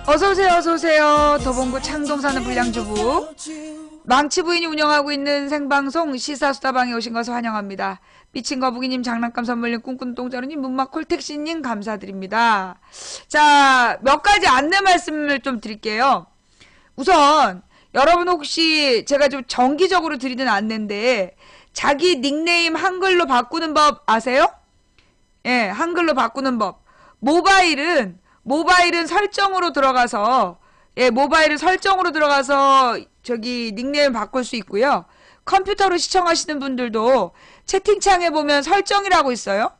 어서오세요, 어서오세요. 도봉구 창동 사는 불량주부 망치 부인이 운영하고 있는 생방송 시사수다방에 오신 것을 환영합니다. 미친 거북이님, 장난감 선물님, 꿈꾼똥자루님, 문마콜택시님 감사드립니다. 자, 몇 가지 안내 말씀을 좀 드릴게요. 우선 여러분 혹시 제가 좀 정기적으로 드리는 안내인데, 자기 닉네임 한글로 바꾸는 법 아세요? 예, 한글로 바꾸는 법. 모바일은 설정으로 들어가서, 예, 모바일은 설정으로 들어가서 저기 닉네임 바꿀 수 있고요. 컴퓨터로 시청하시는 분들도 채팅창에 보면 설정이라고 있어요.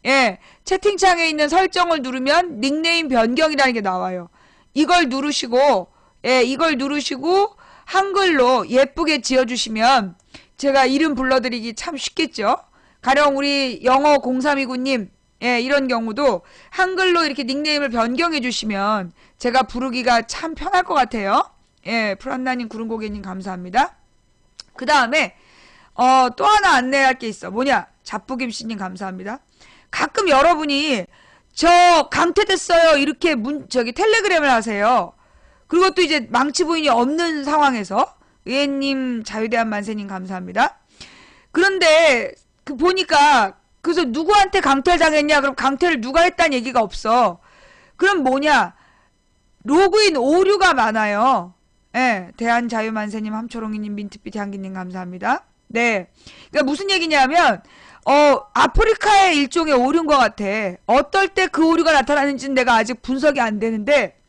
예, 채팅창에 있는 설정을 누르면 닉네임 변경이라는 게 나와요. 이걸 누르시고, 예, 이걸 누르시고 한글로 예쁘게 지어주시면 제가 이름 불러드리기 참 쉽겠죠. 가령 우리 영어 0329님, 예, 이런 경우도 한글로 이렇게 닉네임을 변경해 주시면 제가 부르기가 참 편할 것 같아요. 예, 프란나님, 구름고개님 감사합니다. 그 다음에 또 하나 안내할 게 있어. 뭐냐? 자뿌김씨님 감사합니다. 가끔 여러분이 저 강퇴됐어요 이렇게 저기 텔레그램을 하세요. 그리고 또 이제 망치 부인이 없는 상황에서 의혜님, 자유대한 만세님 감사합니다. 그런데 그 보니까 그래서 누구한테 강퇴를 당했냐? 그럼 강퇴를 누가 했다는 얘기가 없어. 그럼 뭐냐? 로그인 오류가 많아요. 예, 대한자유만세님, 함초롱이님, 민트빛 향기님 감사합니다. 네, 그러니까 무슨 얘기냐면 아프리카의 일종의 오류인 것 같아. 어떨 때 그 오류가 나타나는지는 내가 아직 분석이 안 되는데,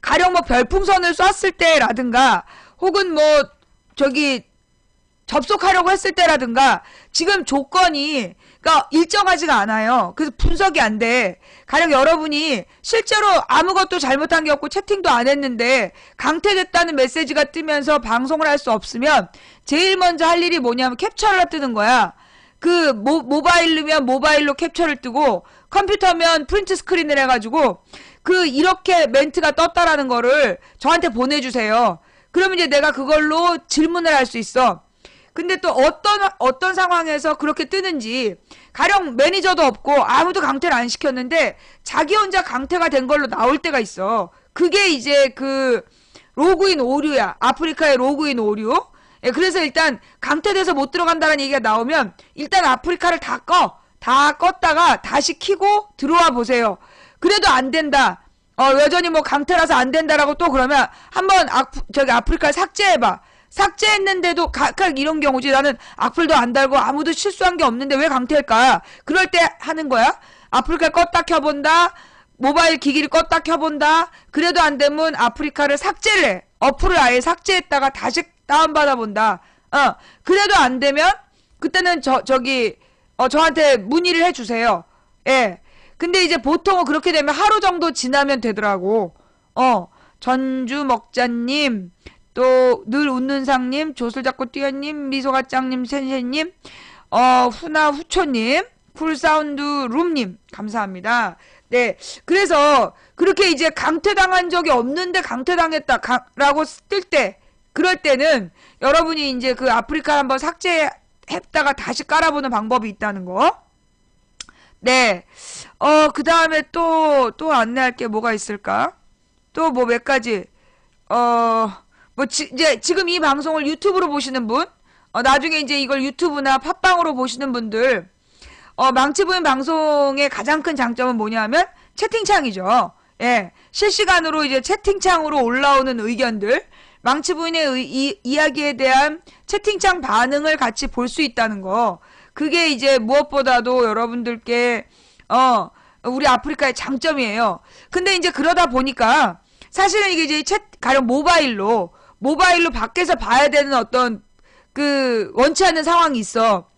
가령 뭐 별풍선을 쐈을 때라든가 혹은 뭐 저기 접속하려고 했을 때라든가 지금 조건이 그러니까 일정하지가 않아요. 그래서 분석이 안 돼. 가령 여러분이 실제로 아무것도 잘못한 게 없고 채팅도 안 했는데 강퇴됐다는 메시지가 뜨면서 방송을 할 수 없으면 제일 먼저 할 일이 뭐냐면 캡처를 뜨는 거야. 그 모바일이면 모바일로 캡처를 뜨고 컴퓨터면 프린트 스크린을 해가지고 그 이렇게 멘트가 떴다라는 거를 저한테 보내주세요. 그러면 이제 내가 그걸로 질문을 할 수 있어. 근데 또 어떤 상황에서 그렇게 뜨는지, 가령 매니저도 없고 아무도 강퇴를 안 시켰는데 자기 혼자 강퇴가 된 걸로 나올 때가 있어. 그게 이제 그 로그인 오류야. 아프리카의 로그인 오류. 예, 그래서 일단 강퇴돼서 못 들어간다는 얘기가 나오면 일단 아프리카를 다 껐다가 다시 키고 들어와 보세요. 그래도 안 된다. 여전히 뭐 강퇴라서 안 된다라고 또 그러면 한번 저기 아프리카를 삭제해봐. 삭제했는데도 각각 이런 경우지. 나는 악플도 안 달고 아무도 실수한 게 없는데 왜 강퇴할까? 그럴 때 하는 거야. 아프리카 껐다 켜본다. 모바일 기기를 껐다 켜본다. 그래도 안 되면 아프리카를 삭제를 해. 어플을 아예 삭제했다가 다시 다운받아 본다. 그래도 안 되면 그때는 저한테 문의를 해주세요. 예. 근데 이제 보통은 그렇게 되면 하루 정도 지나면 되더라고. 전주먹자님, 또 늘 웃는 상님, 조슬잡고 뛰어님, 미소가짱님, 센센님, 후초님, 쿨사운드 룸님 감사합니다. 네, 그래서 그렇게 이제 강퇴당한 적이 없는데 강퇴당했다라고 뜰 때, 그럴 때는 여러분이 이제 그 아프리카 한번 삭제했다가 다시 깔아보는 방법이 있다는 거. 네, 그 다음에 또 안내할 게 뭐가 있을까? 또 뭐 몇 가지, 이제 지금 이 방송을 유튜브로 보시는 분, 나중에 이제 이걸 유튜브나 팟빵으로 보시는 분들, 망치부인 방송의 가장 큰 장점은 뭐냐면 채팅창이죠. 예, 실시간으로 이제 채팅창으로 올라오는 의견들, 망치부인의 이야기에 대한 채팅창 반응을 같이 볼 수 있다는 거. 그게 이제 무엇보다도 여러분들께 우리 아프리카의 장점이에요. 근데 이제 그러다 보니까 사실은 이게 이제 가령 모바일로 밖에서 봐야 되는 어떤 그 원치 않는 상황이 있어.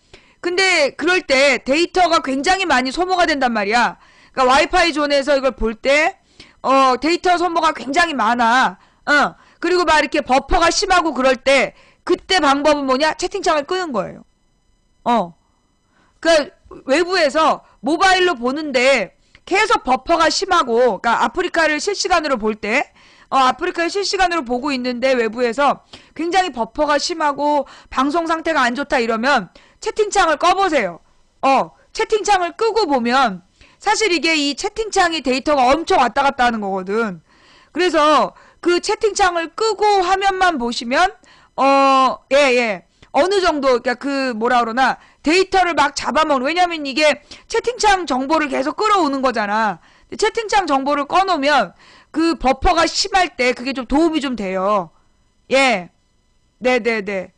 근데 그럴 때 데이터가 굉장히 많이 소모가 된단 말이야. 그러니까 와이파이 존에서 이걸 볼 때 데이터 소모가 굉장히 많아. 그리고 막 이렇게 버퍼가 심하고 그럴 때 그때 방법은 뭐냐? 채팅창을 끄는 거예요. 그 외부에서 모바일로 보는데 계속 버퍼가 심하고, 그러니까 아프리카를 실시간으로 볼 때 아프리카를 실시간으로 보고 있는데 외부에서 굉장히 버퍼가 심하고 방송 상태가 안 좋다 이러면 채팅창을 꺼보세요. 채팅창을 끄고 보면 사실 이게 이 채팅창이 데이터가 엄청 왔다 갔다 하는 거거든. 그래서 그 채팅창을 끄고 화면만 보시면 어느 정도 그러니까 그 뭐라 그러나 데이터를 막 잡아먹는 왜냐면 이게 채팅창 정보를 계속 끌어오는 거잖아. 채팅창 정보를 꺼놓으면 그 버퍼가 심할 때 그게 좀 도움이 좀 돼요. 예. 네네네.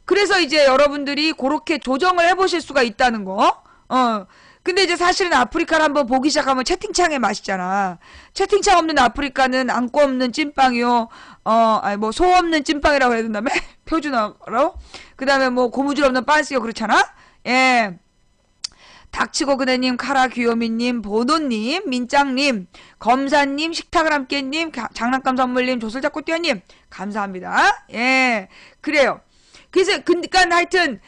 그래서 이제 여러분들이 그렇게 조정을 해보실 수가 있다는 거. 근데 이제 사실은 아프리카를 한번 보기 시작하면 채팅창의 맛이잖아. 채팅창 없는 아프리카는 안고 없는 찐빵이요. 아니 뭐 소 없는 찐빵이라고 해야 된다며? 표준어로. 그 다음에 뭐 고무줄 없는 빤스요 그렇잖아? 예. 닥치고 그대님, 카라 귀요미님, 보노님, 민짱님, 검사님, 식탁을 함께님, 장난감 선물님, 조슬잡고 뛰어님 감사합니다. 예. 그래요. 그래서 그러니까 하여튼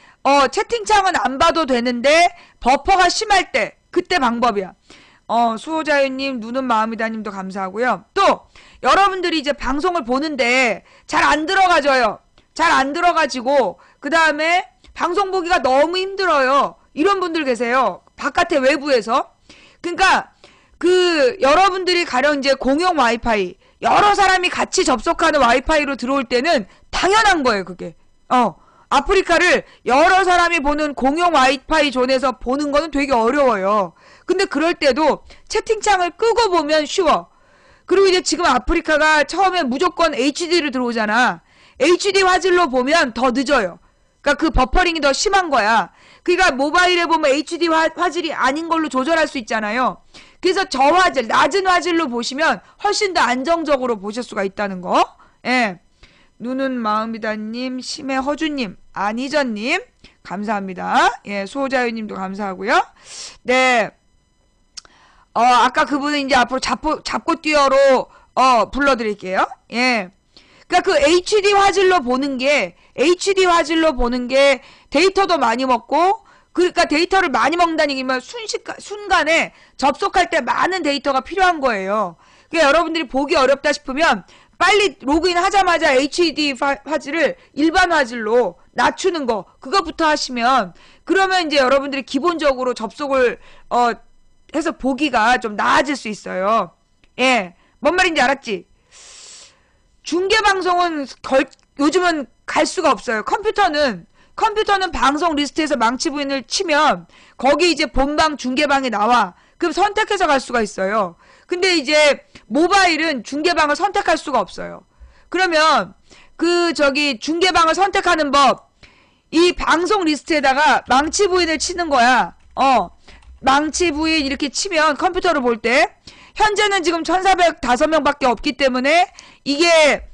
채팅창은 안 봐도 되는데 버퍼가 심할 때 그때 방법이야. 수호자유님, 눈은 마음이다님도 감사하고요. 또 여러분들이 이제 방송을 보는데 잘 안 들어가져요. 잘 안 들어가지고 그 다음에 방송 보기가 너무 힘들어요. 이런 분들 계세요. 바깥에 외부에서. 그러니까 그 여러분들이 가령 이제 공용 와이파이 여러 사람이 같이 접속하는 와이파이로 들어올 때는 당연한 거예요. 그게. 아프리카를 여러 사람이 보는 공용 와이파이 존에서 보는 거는 되게 어려워요. 근데 그럴 때도 채팅창을 끄고 보면 쉬워. 그리고 이제 지금 아프리카가 처음에 무조건 HD를 들어오잖아. HD 화질로 보면 더 늦어요. 그러니까 그 버퍼링이 더 심한 거야. 그러니까 모바일에 보면 HD 화질이 아닌 걸로 조절할 수 있잖아요. 그래서 저화질, 낮은 화질로 보시면 훨씬 더 안정적으로 보실 수가 있다는 거. 예. 눈은 마음이다님, 심해 허주님, 안희전님, 감사합니다. 예, 수호자유님도 감사하고요. 네. 아까 그분은 이제 앞으로 잡고 뛰어로, 불러드릴게요. 예. 그러니까 그 HD 화질로 보는 게 데이터도 많이 먹고, 그러니까 데이터를 많이 먹는다는 얘기면 순간에 접속할 때 많은 데이터가 필요한 거예요. 그러니까 여러분들이 보기 어렵다 싶으면 빨리 로그인 하자마자 HD 화질을 일반 화질로 낮추는 거, 그거부터 하시면, 그러면 이제 여러분들이 기본적으로 접속을, 해서 보기가 좀 나아질 수 있어요. 예. 뭔 말인지 알았지? 중계방송은 요즘은 갈 수가 없어요. 컴퓨터는 방송 리스트에서 망치 부인을 치면 거기 이제 본방 중계방이 나와. 그럼 선택해서 갈 수가 있어요. 근데 이제 모바일은 중계방을 선택할 수가 없어요. 그러면 중계방을 선택하는 법, 이 방송 리스트에다가 망치 부인을 치는 거야. 망치 부인 이렇게 치면 컴퓨터로 볼 때 현재는 지금 1405명밖에 없기 때문에 이게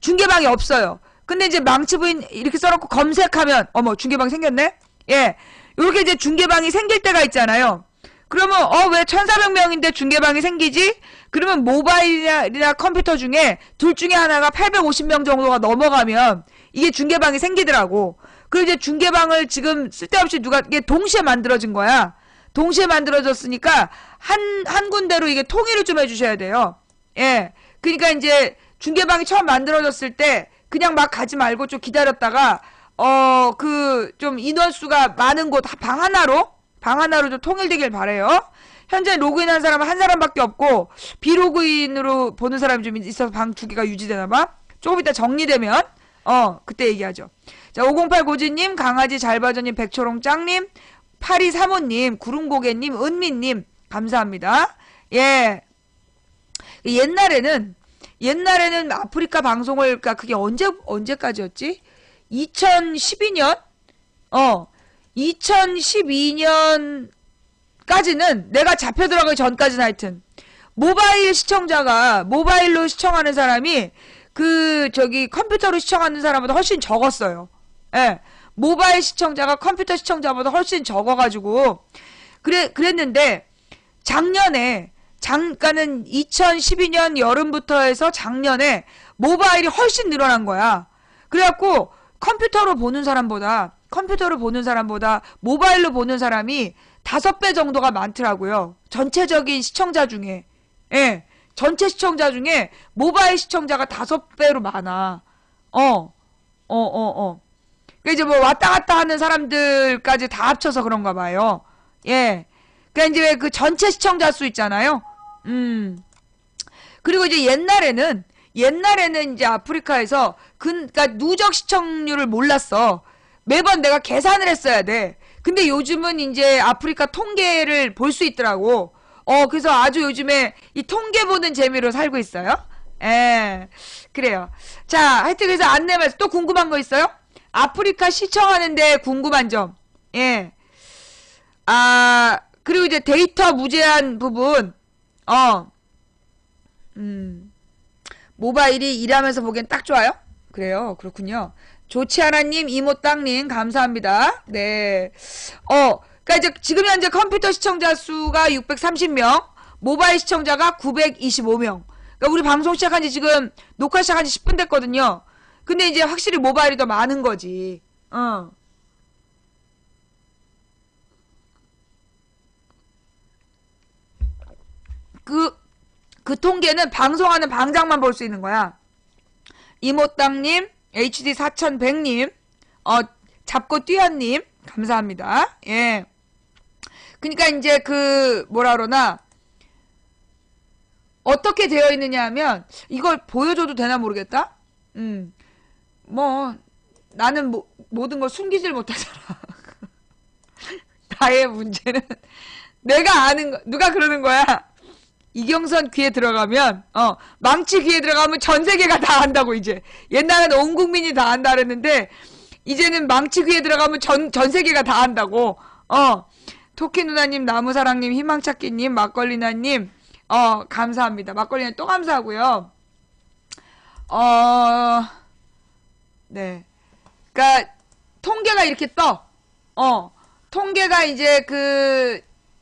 중계방이 없어요. 근데 이제 망치 부인 이렇게 써놓고 검색하면 중계방 생겼네? 예. 요렇게 이제 중계방이 생길 때가 있잖아요. 그러면 왜 1400명인데 중계방이 생기지? 그러면 모바일이나 컴퓨터 중에 둘 중에 하나가 850명 정도가 넘어가면 이게 중계방이 생기더라고. 그리고 이제 중계방을 지금 쓸데없이 이게 동시에 만들어진 거야. 동시에 만들어졌으니까 한 군데로 이게 통일을 좀 해주셔야 돼요. 예. 그러니까 이제 중계방이 처음 만들어졌을 때 그냥 막 가지 말고 좀 기다렸다가 좀 인원수가 많은 곳 방 하나로 좀 통일되길 바래요. 현재 로그인한 사람은 한 사람밖에 없고 비로그인으로 보는 사람이 좀 있어서 방 2개가 유지되나봐. 조금 이따 정리되면 그때 얘기하죠. 자, 508 고진님, 강아지 잘봐줘님, 백초롱 짱님, 8235님, 구름고개님, 은미님 감사합니다. 예. 옛날에는 아프리카 방송을, 그러니까 그게 언제까지였지? 2012년? 2012년까지는 내가 잡혀 들어가기 전까지는 하여튼 모바일로 시청하는 사람이 컴퓨터로 시청하는 사람보다 훨씬 적었어요. 예. 모바일 시청자가 컴퓨터 시청자보다 훨씬 적어가지고 그랬는데 그러니까는 2012년 여름부터 해서 작년에 모바일이 훨씬 늘어난 거야. 그래갖고 컴퓨터로 보는 사람보다 모바일로 보는 사람이 5배 정도가 많더라고요. 전체적인 시청자 중에. 예. 전체 시청자 중에 모바일 시청자가 5배로 많아. 그 이제 뭐 왔다 갔다 하는 사람들까지 다 합쳐서 그런가 봐요. 예. 그러니까 이제 그 전체 시청자 수 있잖아요. 그리고 이제 옛날에는 이제 아프리카에서 그러니까 누적 시청률을 몰랐어. 매번 내가 계산을 했어야 돼. 근데 요즘은 이제 아프리카 통계를 볼 수 있더라고. 그래서 아주 요즘에 이 통계 보는 재미로 살고 있어요. 예, 그래요. 자, 하여튼 그래서 안내 말씀 또 궁금한 거 있어요? 아프리카 시청하는데 궁금한 점. 예. 그리고 이제 데이터 무제한 부분. 모바일이 일하면서 보기엔 딱 좋아요? 그래요. 그렇군요. 좋지 않아님, 이모땅님, 감사합니다. 네. 그니까 이제 지금 현재 컴퓨터 시청자 수가 630명, 모바일 시청자가 925명. 그러니까 우리 방송 시작한 지 지금 녹화 시작한 지 10분 됐거든요. 근데 이제 확실히 모바일이 더 많은 거지. 그 통계는 방송하는 방장만 볼 수 있는 거야. 이모땅님, HD 4100님, 잡고 뛰어님, 감사합니다. 예. 그니까 이제 뭐라 그러나, 어떻게 되어 있느냐 하면, 이걸 보여줘도 되나 모르겠다? 나는 모든 걸 숨기질 못하잖아. 나의 문제는, 내가 아는 거, 누가 그러는 거야? 이경선 귀에 들어가면 망치 귀에 들어가면 전 세계가 다 안다고. 이제 옛날에는 온 국민이 다 안다 그랬는데 이제는 망치 귀에 들어가면 전 세계가 다 안다고. 토끼 누나님, 나무사랑님, 희망찾기님, 막걸리나님, 감사합니다. 막걸리는 또 감사하고요. 네. 그러니까 통계가 이렇게 떠. 통계가 이제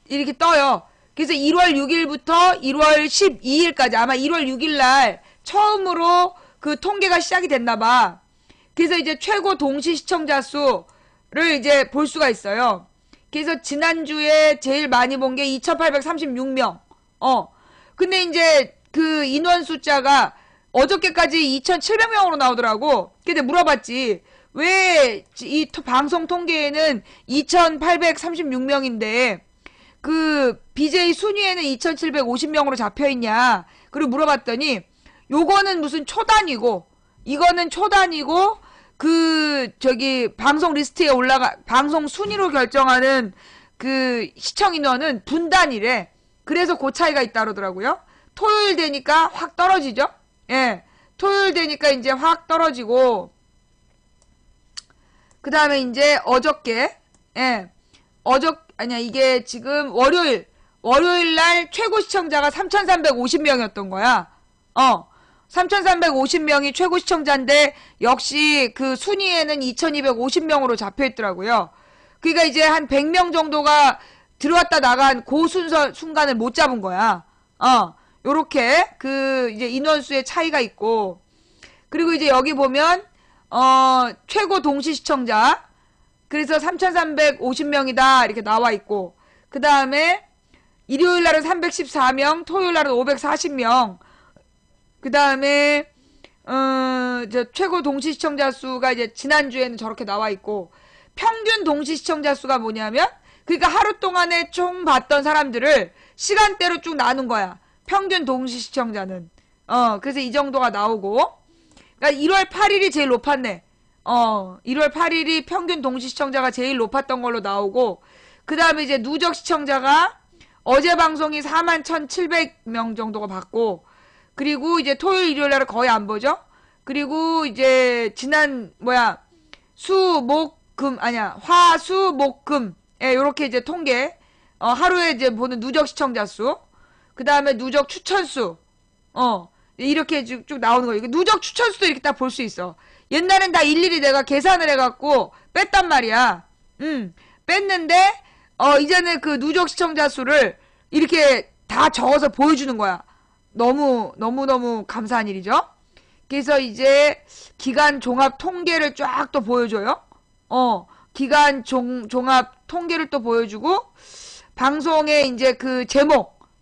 이렇게 떠요. 그래서 1월 6일부터 1월 12일까지 아마 1월 6일날 처음으로 그 통계가 시작이 됐나봐. 그래서 이제 최고 동시 시청자 수를 이제 볼 수가 있어요. 그래서 지난주에 제일 많이 본 게 2836명. 근데 이제 그 인원 숫자가 어저께까지 2700명으로 나오더라고. 근데 물어봤지. 왜 이 방송 통계에는 2836명인데 BJ 순위에는 2750명으로 잡혀있냐. 그리고 물어봤더니, 요거는 무슨 초단이고, 이거는 초단이고, 방송 리스트에 방송 순위로 결정하는 시청 인원은 분단이래. 그래서 그 차이가 있다 그러더라고요. 토요일 되니까 확 떨어지죠? 예. 토요일 되니까 이제 확 떨어지고, 그 다음에 이제 어저께, 예. 아니야, 이게 지금 월요일 날 최고 시청자가 3,350명이었던 거야. 3,350명이 최고 시청자인데, 역시 그 순위에는 2,250명으로 잡혀 있더라고요. 그러니까 이제 한 100명 정도가 들어왔다 나간 순간을 못 잡은 거야. 요렇게, 이제 인원수의 차이가 있고, 그리고 이제 여기 보면, 최고 동시 시청자, 그래서 3,350명이다 이렇게 나와 있고, 그 다음에 일요일 날은 314명, 토요일 날은 540명, 그 다음에 최고 동시 시청자 수가 이제 지난주에는 저렇게 나와 있고, 평균 동시 시청자 수가 뭐냐면, 그러니까 하루 동안에 총 봤던 사람들을 시간대로 쭉 나눈 거야. 평균 동시 시청자는. 그래서 이 정도가 나오고, 그러니까 1월 8일이 제일 높았네. 1월 8일이 평균 동시 시청자가 제일 높았던 걸로 나오고, 그 다음에 이제 누적 시청자가 어제 방송이 41,700명 정도가 봤고, 그리고 이제 토요일, 일요일 날은 거의 안 보죠? 그리고 이제 화, 수, 목, 금. 예, 요렇게 이제 통계. 하루에 이제 보는 누적 시청자 수. 그 다음에 누적 추천 수. 이렇게 쭉 나오는 거예요. 누적 추천 수도 이렇게 딱 볼 수 있어. 옛날엔 다 일일이 내가 계산을 해갖고 뺐단 말이야. 뺐는데, 이제는 그 누적 시청자 수를 이렇게 다 적어서 보여주는 거야. 너무너무 감사한 일이죠. 그래서 이제 기간 종합 통계를 쫙 또 보여줘요. 기간 종합 통계를 또 보여주고, 방송의 이제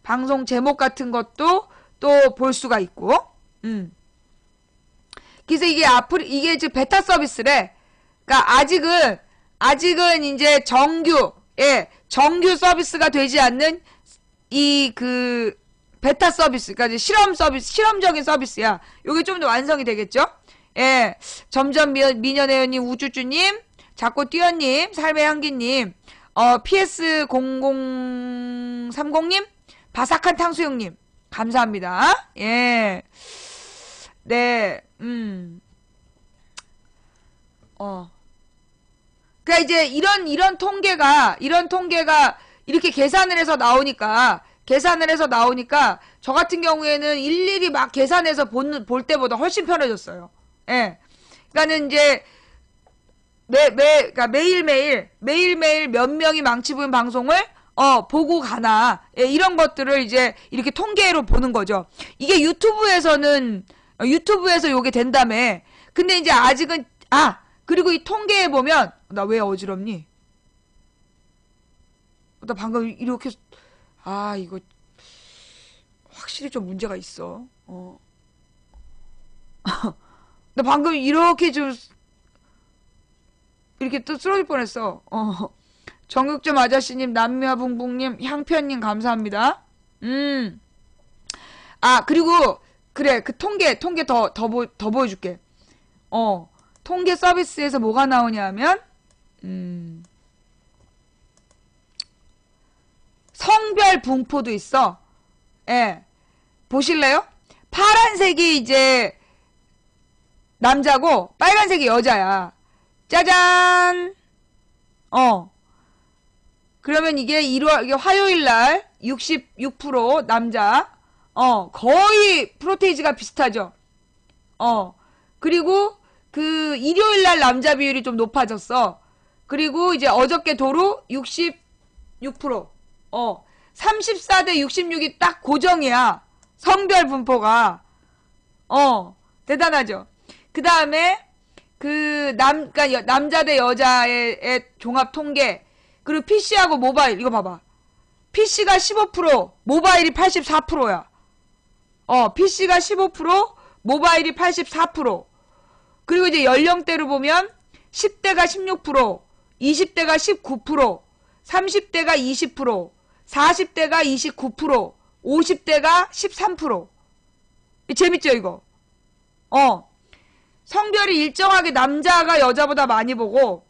방송 제목 같은 것도 또 볼 수가 있고, 그래서 이게 이제 베타 서비스래. 그러니까 아직은 이제 정규 서비스가 되지 않는 베타 서비스, 그러니까 이제 실험 서비스, 실험적인 서비스야. 요게 좀 더 완성이 되겠죠? 예. 점점 미녀네요님, 우쭈쭈님, 자꾸 뛰어님, 삶의 향기님, PS0030님, 바삭한 탕수육님, 감사합니다. 예. 네, 그러니까 이제 이런 통계가 이렇게 계산을 해서 나오니까 저 같은 경우에는 일일이 막 계산해서 볼 때보다 훨씬 편해졌어요. 예. 그러니까는 이제 그러니까 매일매일 몇 명이 망치부인 방송을 보고 가나, 예, 이런 것들을 이제 이렇게 통계로 보는 거죠. 이게 유튜브에서 요게 된다며. 근데 이제 아직은, 그리고 이 통계에 보면, 나 왜 어지럽니? 나 방금 이렇게, 이거, 확실히 좀 문제가 있어. 나 방금 이렇게 이렇게 또 쓰러질 뻔했어. 정육점 아저씨님, 남미화붕붕님, 향편님, 감사합니다. 그리고, 그래, 그 통계 더 보여줄게. 통계 서비스에서 뭐가 나오냐면, 성별 분포도 있어. 예. 보실래요? 파란색이 이제 남자고, 빨간색이 여자야. 짜잔! 그러면 이게 화요일날 66% 남자, 거의 프로테이지가 비슷하죠. 그리고 그 일요일날 남자 비율이 좀 높아졌어. 그리고 이제 어저께 도루 66%. 34대 66이 딱 고정이야. 성별 분포가. 대단하죠. 그 다음에 그러니까 남자 대 여자의 종합 통계. 그리고 PC하고 모바일, 이거 봐봐. PC가 15%, 모바일이 84%야. PC가 15%, 모바일이 84%. 그리고 이제 연령대로 보면 10대가 16%, 20대가 19%, 30대가 20%, 40대가 29%, 50대가 13%. 재밌죠, 이거? 성별이 일정하게 남자가 여자보다 많이 보고,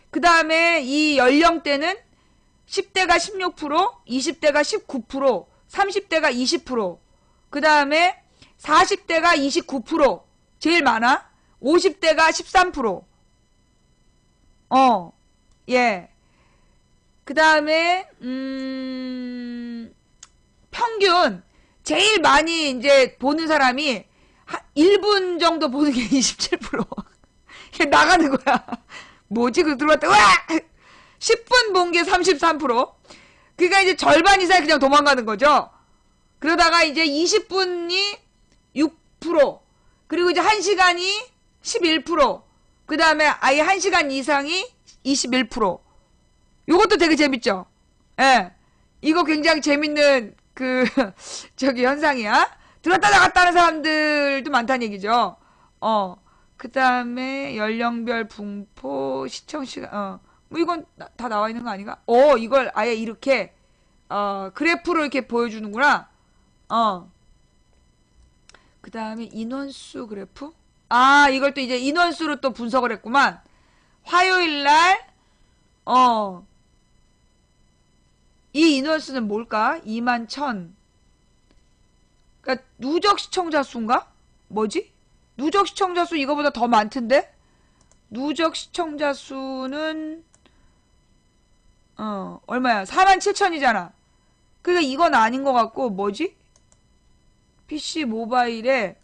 그 다음에 이 연령대는 10대가 16%, 20대가 19%, 30대가 20%, 그 다음에 40대가 29%, 제일 많아. 50대가 13%. 예. 그 다음에, 평균, 제일 많이 이제 보는 사람이 1분 정도 보는 게 27%. 이게 나가는 거야. 뭐지? 그 들어왔다. 으아! 10분 본 게 33%. 그러니까 이제 절반 이상이 그냥 도망가는 거죠. 그러다가 이제 20분이 6%. 그리고 이제 1시간이 11%. 그 다음에 아예 1시간 이상이 21%. 요것도 되게 재밌죠? 예. 이거 굉장히 재밌는 현상이야. 들었다 나갔다 하는 사람들도 많다는 얘기죠. 그 다음에 연령별 분포, 시청시간, 뭐 이건 다 나와 있는 거 아닌가? 이걸 아예 이렇게, 그래프로 이렇게 보여주는구나. 그 다음에 인원수 그래프? 이걸 또 이제 인원수로 또 분석을 했구만. 화요일날, 이 인원수는 뭘까? 21,000. 그니까, 누적 시청자 수인가? 뭐지? 누적 시청자 수 이거보다 더 많던데? 누적 시청자 수는, 얼마야? 47,000이잖아. 그러니까 이건 아닌 것 같고, 뭐지? PC 모바일에,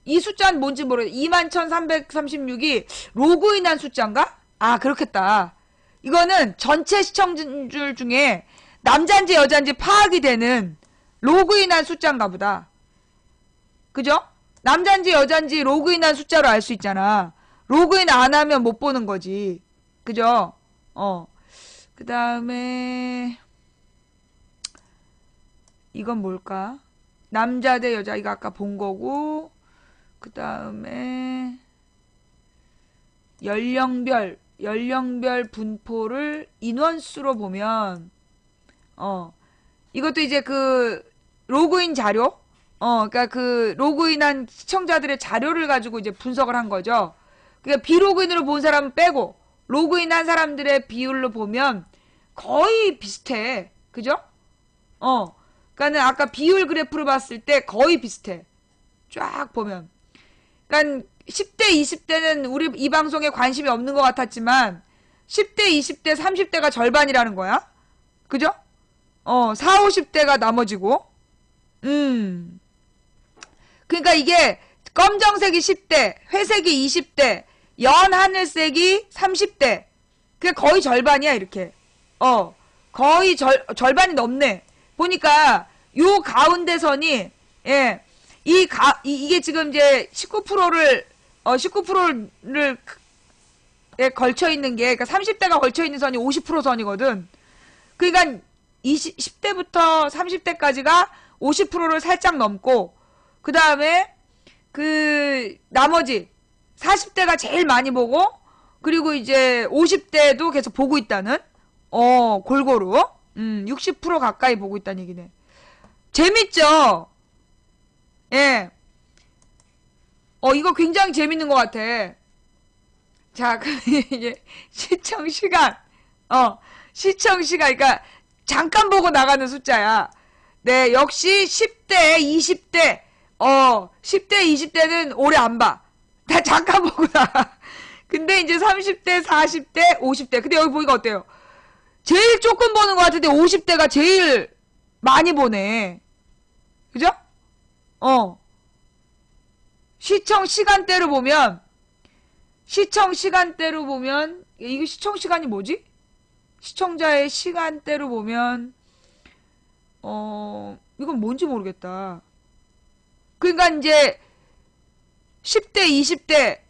이 숫자는 뭔지 모르겠어. 21,336이 로그인한 숫자인가? 그렇겠다. 이거는 전체 시청률 중에 남자인지 여자인지 파악이 되는 로그인한 숫자인가 보다. 그죠? 남자인지 여자인지 로그인한 숫자로 알 수 있잖아. 로그인 안 하면 못 보는 거지. 그죠? 그 다음에 이건 뭘까? 남자 대 여자, 이거 아까 본 거고, 그 다음에 연령별 분포를 인원수로 보면 이것도 이제 그 로그인 자료, 그러니까 그 로그인한 시청자들의 자료를 가지고 이제 분석을 한 거죠. 그러니까 비로그인으로 본 사람은 빼고 로그인한 사람들의 비율로 보면 거의 비슷해. 그죠? 그러니까는 아까 비율 그래프를 봤을 때 거의 비슷해. 쫙 보면. 그러니까 10대, 20대는 우리 이 방송에 관심이 없는 것 같았지만 10대, 20대, 30대가 절반이라는 거야. 그죠? 4, 50대가 나머지고. 그러니까 이게 검정색이 10대, 회색이 20대, 연 하늘색이 30대. 그게 거의 절반이야, 이렇게. 거의 절반이 넘네. 보니까 요 가운데 선이 예. 이게 지금 이제 19%를 걸쳐 있는 게, 그러니까 30대가 걸쳐 있는 선이 50% 선이거든. 그러니까 10대부터 30대까지가 50%를 살짝 넘고, 그 다음에 그 나머지 40대가 제일 많이 보고, 그리고 이제 50대도 계속 보고 있다는, 골고루 60% 가까이 보고 있다는 얘기네. 재밌죠? 예. 이거 굉장히 재밌는 것 같아. 자, 이제 시청 시간. 그러니까 잠깐 보고 나가는 숫자야. 네, 역시 10대, 20대, 10대, 20대는 오래 안 봐. 다 잠깐 보고 나가. 근데 이제 30대, 40대, 50대. 근데 여기 보니까 어때요? 제일 조금 보는 것 같은데 50대가 제일 많이 보네. 그죠? 시청 시간대로 보면, 이게 시청 시간이 뭐지? 시청자의 시간대로 보면, 이건 뭔지 모르겠다. 그러니까 이제 10대, 20대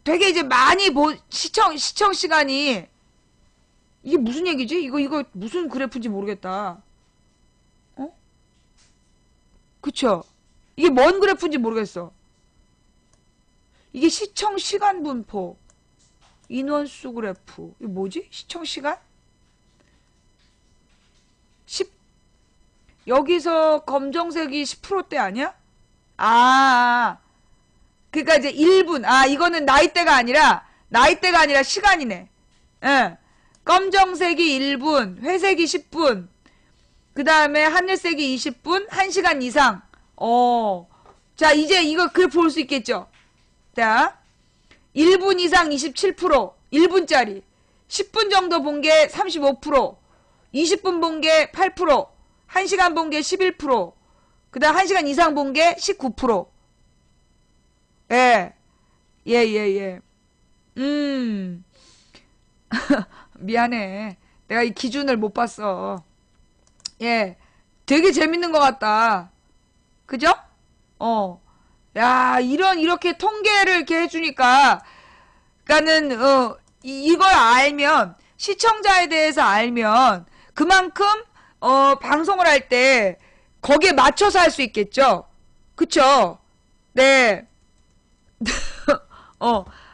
되게 이제 많이 시청 시간이, 이게 무슨 얘기지? 이거 무슨 그래프인지 모르겠다. 그쵸? 이게 뭔 그래프인지 모르겠어. 이게 시청 시간 분포, 인원수 그래프. 이게 뭐지? 시청 시간? 여기서 검정색이 10%대 아니야? 그러니까 이제 1분. 이거는 나이대가 아니라 시간이네. 예. 검정색이 1분, 회색이 10분, 그 다음에 하늘색이 20분, 1시간 이상. 자, 이제 이거 그래프 볼 수 있겠죠? 자, 1분 이상 27%, 1분짜리. 10분 정도 본 게 35%, 20분 본 게 8%, 1시간 본 게 11%, 그 다음 1시간 이상 본 게 19%. 예. 미안해. 내가 이 기준을 못 봤어. 예. 되게 재밌는 것 같다. 그죠? 야, 이렇게 통계를 이렇게 해주니까, 그니까는, 이걸 알면, 시청자에 대해서 알면, 그만큼, 방송을 할 때, 거기에 맞춰서 할 수 있겠죠? 그쵸? 네.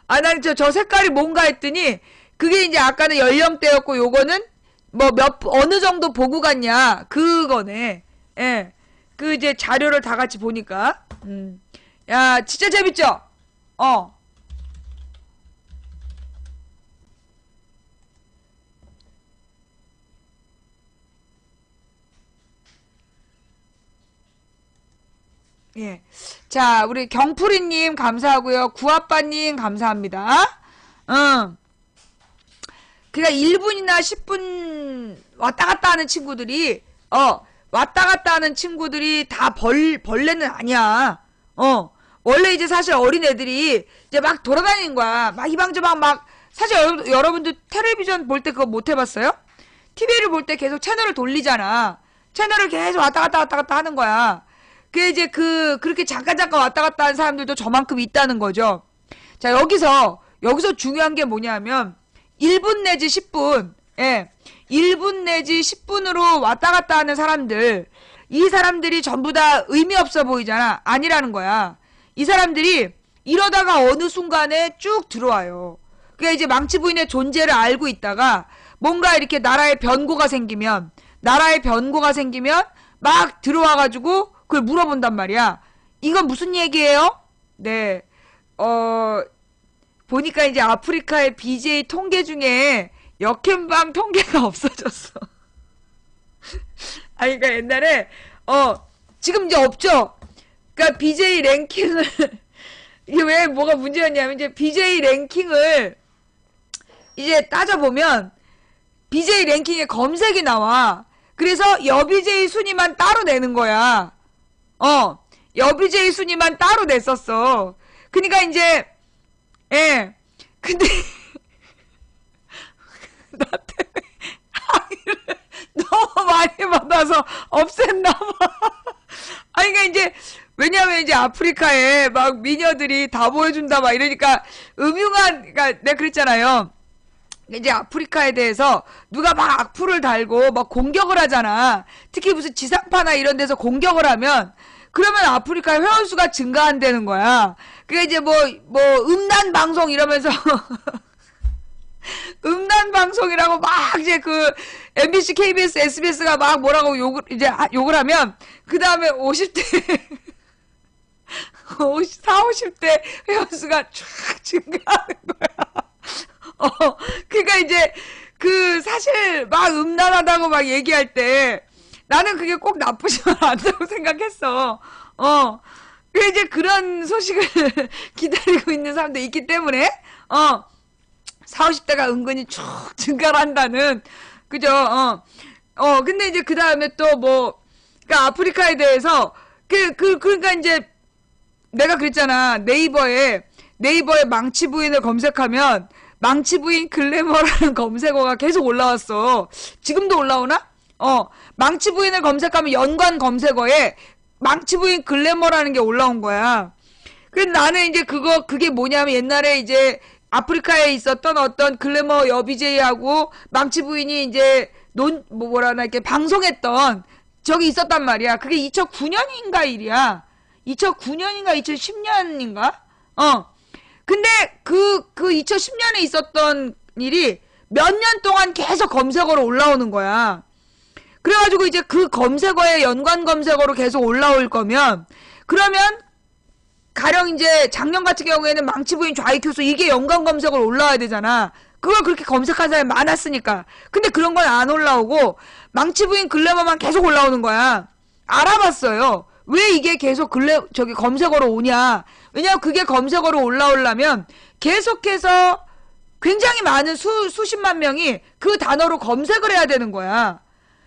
난 저 색깔이 뭔가 했더니, 그게 이제 아까는 연령대였고, 요거는, 어느 정도 보고 갔냐, 그거네. 예. 그 이제 자료를 다 같이 보니까. 야, 진짜 재밌죠? 예. 자, 우리 경풀이님 감사하고요. 구아빠님 감사합니다. 그러니까 1분이나 10분 왔다 갔다 하는 친구들이, 왔다 갔다 하는 친구들이 다 벌레는 아니야. 원래 이제 사실 어린애들이 이제 막 돌아다니는 거야. 막 이방저방 사실 여러분들 텔레비전 볼 때 그거 못 해봤어요? TV를 볼 때 계속 채널을 돌리잖아. 채널을 계속 왔다 갔다 하는 거야. 그게 이제 그렇게 잠깐 왔다 갔다 하는 사람들도 저만큼 있다는 거죠. 자, 여기서 중요한 게 뭐냐면, 1분 내지 10분, 예. 1분 내지 10분으로 왔다 갔다 하는 사람들, 이 사람들이 전부 다 의미 없어 보이잖아. 아니라는 거야. 이 사람들이 이러다가 어느 순간에 쭉 들어와요. 그러니까 이제 망치 부인의 존재를 알고 있다가 뭔가 이렇게 나라에 변고가 생기면, 나라에 변고가 생기면 막 들어와가지고 그걸 물어본단 말이야. 이건 무슨 얘기예요? 네, 보니까 이제 아프리카의 BJ 통계 중에 역행방 통계가 없어졌어. 아니, 그러니까 옛날에, 지금 이제 없죠? 그러니까 BJ 랭킹을, 이게 왜 뭐가 문제였냐면, 이제 BJ 랭킹을 이제 따져보면, BJ 랭킹에 검색이 나와. 그래서 여BJ 순위만 따로 내는 거야. 여BJ 순위만 따로 냈었어. 그니까 이제, 예. 근데, 나 때문에 항의를 너무 많이 받아서 없앴나봐. 아니, 그니까 이제, 왜냐면 이제 아프리카에 막 미녀들이 다 보여준다 막 이러니까 그니까 내가 그랬잖아요. 이제 아프리카에 대해서 누가 막 악플을 달고 막 공격을 하잖아. 특히 무슨 지상파나 이런 데서 공격을 하면 그러면 아프리카 회원수가 증가한다는 거야. 그게 이제 뭐 음란 방송 이러면서 음란 방송이라고 막 이제 그 MBC, KBS, SBS가 막 뭐라고 욕을 하면 그 다음에 50대 50대 회원수가 쫙 증가하는 거야. 그러니까 이제 사실 막 음란하다고 막 얘기할 때 나는 그게 꼭 나쁘지만 않다고 생각했어. 그 이제 그런 소식을 기다리고 있는 사람도 있기 때문에 40, 50대가 은근히 쭉 증가를 한다는, 그죠? 근데 이제 그 다음에 또 그러니까 아프리카에 대해서 그러니까 이제 내가 그랬잖아. 네이버에 망치 부인을 검색하면 망치 부인 글래머라는 검색어가 계속 올라왔어. 지금도 올라오나? 망치 부인을 검색하면 연관 검색어에 망치 부인 글래머라는 게 올라온 거야. 그래서 나는 이제 그게 뭐냐면 옛날에 이제 아프리카에 있었던 어떤 글래머 여비제이하고 망치 부인이 이제 이렇게 방송했던 적이 있었단 말이야. 그게 2009년인가 일이야. 2009년인가 2010년인가? 근데 그 2010년에 있었던 일이 몇 년 동안 계속 검색어로 올라오는 거야. 그래가지고 이제 그 검색어에 연관 검색어로 계속 올라올 거면, 그러면 가령 이제 작년 같은 경우에는 망치 부인 좌익효소 이게 연관 검색어로 올라와야 되잖아. 그걸 그렇게 검색한 사람이 많았으니까. 근데 그런 건 안 올라오고 망치 부인 글래머만 계속 올라오는 거야. 알아봤어요. 왜 이게 계속 검색어로 오냐. 왜냐면 그게 검색어로 올라오려면 계속해서 굉장히 많은 수십만 명이 그 단어로 검색을 해야 되는 거야.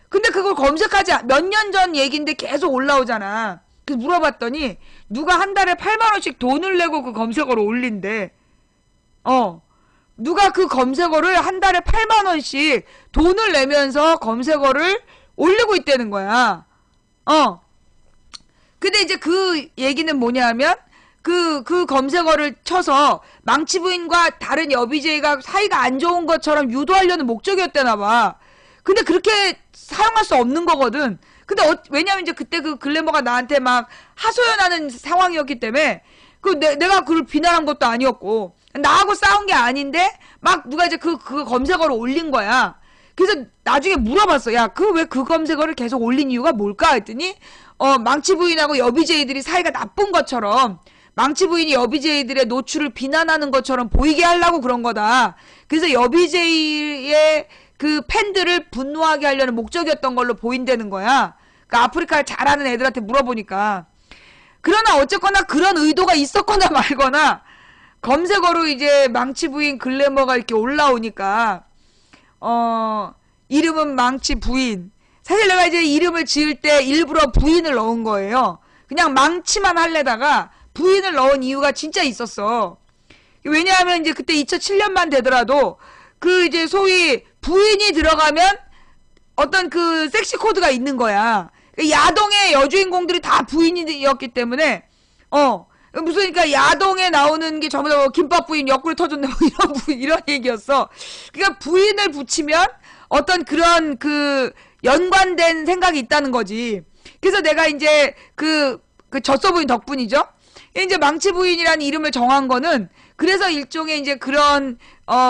근데 그걸 몇 년 전 얘기인데 계속 올라오잖아. 그래서 물어봤더니 누가 한 달에 8만 원씩 돈을 내고 그 검색어로 올린대. 누가 그 검색어를 한 달에 8만 원씩 돈을 내면서 검색어를 올리고 있다는 거야. 근데 이제 그 얘기는 뭐냐면 그 검색어를 쳐서 망치 부인과 다른 여비제이가 사이가 안 좋은 것처럼 유도하려는 목적이었대나 봐. 근데 그렇게 사용할 수 없는 거거든. 근데 왜냐면 이제 그때 그 글래머가 나한테 막 하소연하는 상황이었기 때문에 내가 그걸 비난한 것도 아니었고 나하고 싸운 게 아닌데 막 누가 이제 그 검색어를 올린 거야. 그래서 나중에 물어봤어. 야, 왜 그 검색어를 계속 올린 이유가 뭘까? 했더니 망치 부인하고 여비제이들이 사이가 나쁜 것처럼 망치 부인이 여비제이들의 노출을 비난하는 것처럼 보이게 하려고 그런 거다. 그래서 여비제이의 그 팬들을 분노하게 하려는 목적이었던 걸로 보인다는 거야. 그러니까 아프리카를 잘하는 애들한테 물어보니까. 그러나 어쨌거나 그런 의도가 있었거나 말거나 검색어로 이제 망치 부인 글래머가 이렇게 올라오니까 이름은 망치 부인. 사실 내가 이제 이름을 지을 때 일부러 부인을 넣은 거예요. 그냥 망치만 할래다가 부인을 넣은 이유가 진짜 있었어. 왜냐하면 이제 그때 2007년만 되더라도 그 이제 소위 부인이 들어가면 어떤 그 섹시 코드가 있는 거야. 야동의 여주인공들이 다 부인이었기 때문에 무슨 그러니까 야동에 나오는 게 전부 다 김밥 부인 옆구리 터졌네 뭐 이런 얘기였어. 그러니까 부인을 붙이면 어떤 그런 그 연관된 생각이 있다는 거지. 그래서 내가 이제 그 젖소 부인 덕분이죠. 이제 망치 부인이라는 이름을 정한 거는 그래서 일종의 이제 그런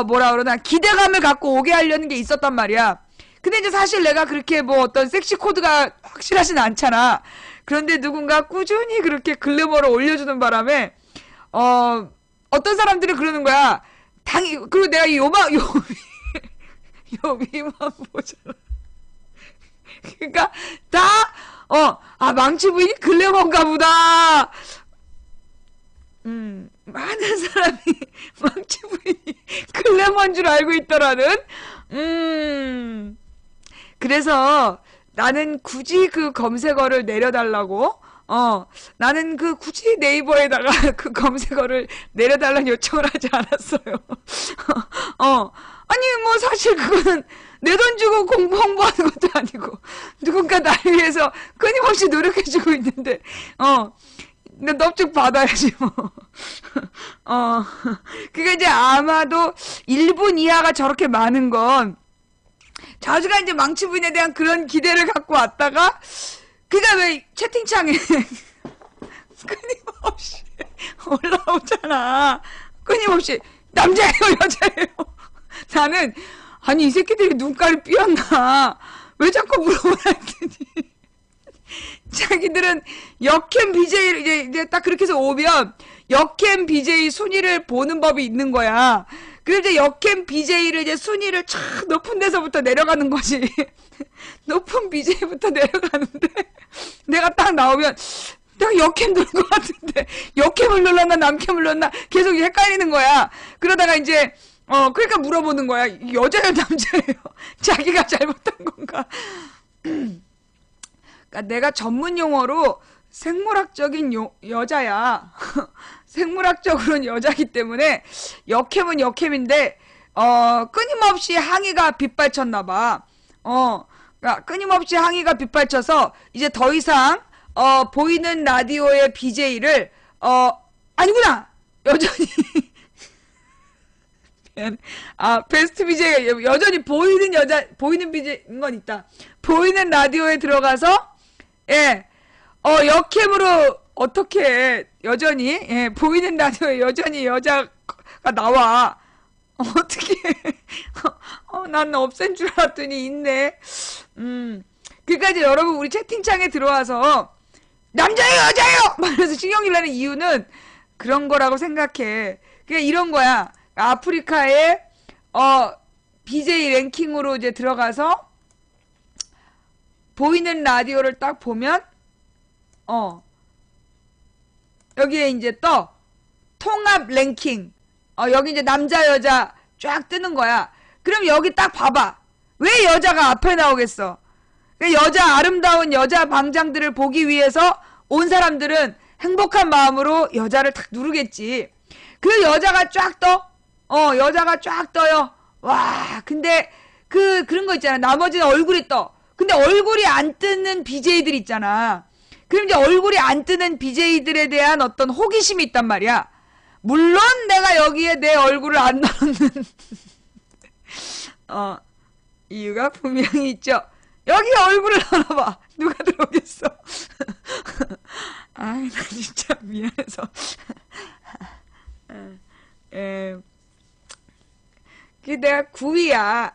뭐라 그러나 기대감을 갖고 오게 하려는 게 있었단 말이야. 근데 이제 사실 내가 그렇게 뭐 어떤 섹시 코드가 확실하진 않잖아. 그런데 누군가 꾸준히 그렇게 글래머를 올려주는 바람에, 어떤 사람들이 그러는 거야. 그리고 내가 이 요 위만 보잖아. 그러니까, 망치 부인이 글래머인가 보다. 많은 사람이 망치 부인이 글래머인 줄 알고 있더라는. 그래서 나는 굳이 그 검색어를 내려달라고, 나는 그 굳이 네이버에다가 그 검색어를 내려달라는 요청을 하지 않았어요. 아니, 뭐, 사실 그거는 내 돈 주고 홍보하는 것도 아니고, 누군가 나를 위해서 끊임없이 노력해주고 있는데, 내 넙죽 받아야지, 뭐. 그게 이제 아마도 1분 이하가 저렇게 많은 건, 자주가 이제 망치 부인에 대한 그런 기대를 갖고 왔다가, 그가 왜 채팅창에 끊임없이 올라오잖아. 끊임없이, 남자예요, 여자예요? 나는, 아니, 이 새끼들이 눈깔이 삐었나? 왜 자꾸 물어보라 했더니, 자기들은 역캠 BJ, 이제 딱 그렇게 해서 오면, 역캠 BJ 순위를 보는 법이 있는 거야. 그래서 이제 역캠 BJ를 이제 순위를 촥 높은 데서부터 내려가는 거지. 높은 BJ부터 내려가는데, 내가 딱 나오면, 내가 역캠 누른 것 같은데, 역캠을 눌렀나, 남캠을 눌렀나, 계속 헷갈리는 거야. 그러다가 이제, 그러니까 물어보는 거야. 여자예요, 남자예요? 자기가 잘못한 건가? 그러니까 내가 전문 용어로 생물학적인 여자야. 생물학적으로는 여자기 때문에 역캠은 역캠인데 끊임없이 항의가 빗발쳤나봐. 그러니까 끊임없이 항의가 빗발쳐서 이제 더 이상 보이는 라디오의 BJ를 아니구나. 여전히 베스트 BJ가 여전히 보이는 BJ인 건 있다. 보이는 라디오에 들어가서 역캠으로 어떻게 여전히 보이는 라디오에 여전히 여자가 나와. 어떻게 난 없앤 줄 알았더니 있네. 그러니까 이제 여러분 우리 채팅창에 들어와서 남자예요 여자예요 말해서 신경질 나는 이유는 그런 거라고 생각해. 그냥 이런 거야. 아프리카의 BJ 랭킹으로 이제 들어가서 보이는 라디오를 딱 보면 여기에 이제 통합 랭킹 여기 이제 남자 여자 쫙 뜨는 거야. 그럼 여기 딱 봐봐. 왜 여자가 앞에 나오겠어? 여자 아름다운 여자 방장들을 보기 위해서 온 사람들은 행복한 마음으로 여자를 탁 누르겠지. 그 여자가 쫙 떠. 여자가 쫙 떠요. 와, 근데 그런 거 있잖아. 나머지는 얼굴이 떠. 근데 얼굴이 안 뜨는 BJ들 있잖아. 그럼 이제 얼굴이 안 뜨는 BJ들에 대한 어떤 호기심이 있단 말이야. 물론 내가 여기에 내 얼굴을 안 넣는 이유가 분명히 있죠. 여기에 얼굴을 넣어봐. 누가 들어오겠어? 나 진짜 미안해서. 내가 9위야.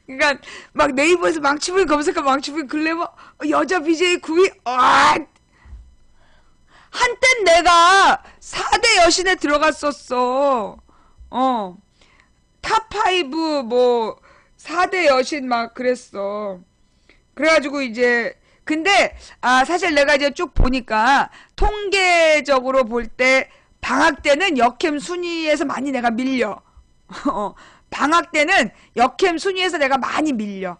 그러니까 막 네이버에서 망치부인 검색하면 망치부인 글래머 여자 BJ 9위. 한땐 내가 4대 여신에 들어갔었어. 탑5 뭐 4대 여신 막 그랬어. 그래가지고 이제 근데 사실 내가 이제 쭉 보니까 통계적으로 볼 때 방학 때는 역캠 순위에서 많이 내가 밀려. 방학 때는 역캠 순위에서 내가 많이 밀려.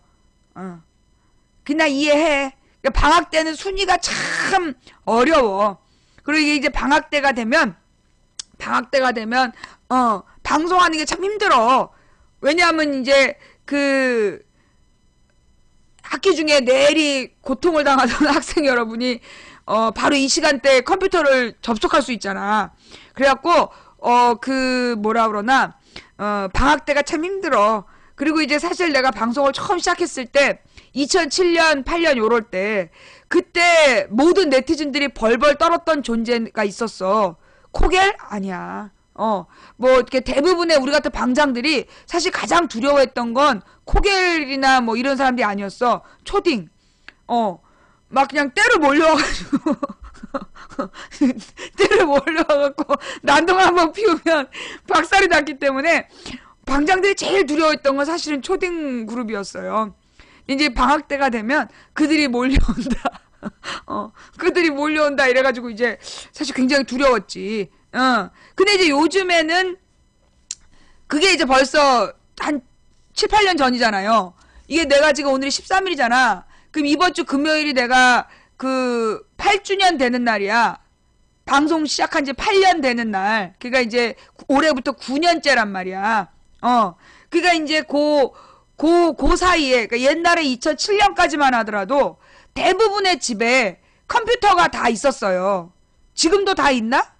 그냥 이해해. 방학 때는 순위가 참 어려워. 그리고 이제 방학 때가 되면 방송하는 게 참 힘들어. 왜냐하면 이제 그 학기 중에 내리 고통을 당하던 학생 여러분이 바로 이 시간대에 컴퓨터를 접속할 수 있잖아. 그래갖고 뭐라 그러나 방학 때가 참 힘들어. 그리고 이제 사실 내가 방송을 처음 시작했을 때 2007년 8년 요럴 때 그때 모든 네티즌들이 벌벌 떨었던 존재가 있었어. 코겔? 아니야. 뭐 이렇게 대부분의 우리 같은 방장들이 사실 가장 두려워했던 건 코겔이나 뭐 이런 사람들이 아니었어. 초딩. 막 그냥 때로 몰려와가지고 때로 몰려와갖고 난동 한번 피우면 박살이 났기 때문에 방장들이 제일 두려워했던 건 사실은 초딩 그룹이었어요. 이제 방학 때가 되면 그들이 몰려온다. 그들이 몰려온다 이래가지고 이제 사실 굉장히 두려웠지. 근데 이제 요즘에는 그게 이제 벌써 한 7, 8년 전이잖아요. 이게 내가 지금 오늘이 13일이잖아. 그럼 이번 주 금요일이 내가 그 8주년 되는 날이야. 방송 시작한 지 8년 되는 날. 그러니까 이제 올해부터 9년째란 말이야. 그러니까 이제 그 사이에, 그러니까 옛날에 2007년까지만 하더라도 대부분의 집에 컴퓨터가 다 있었어요. 지금도 다 있나?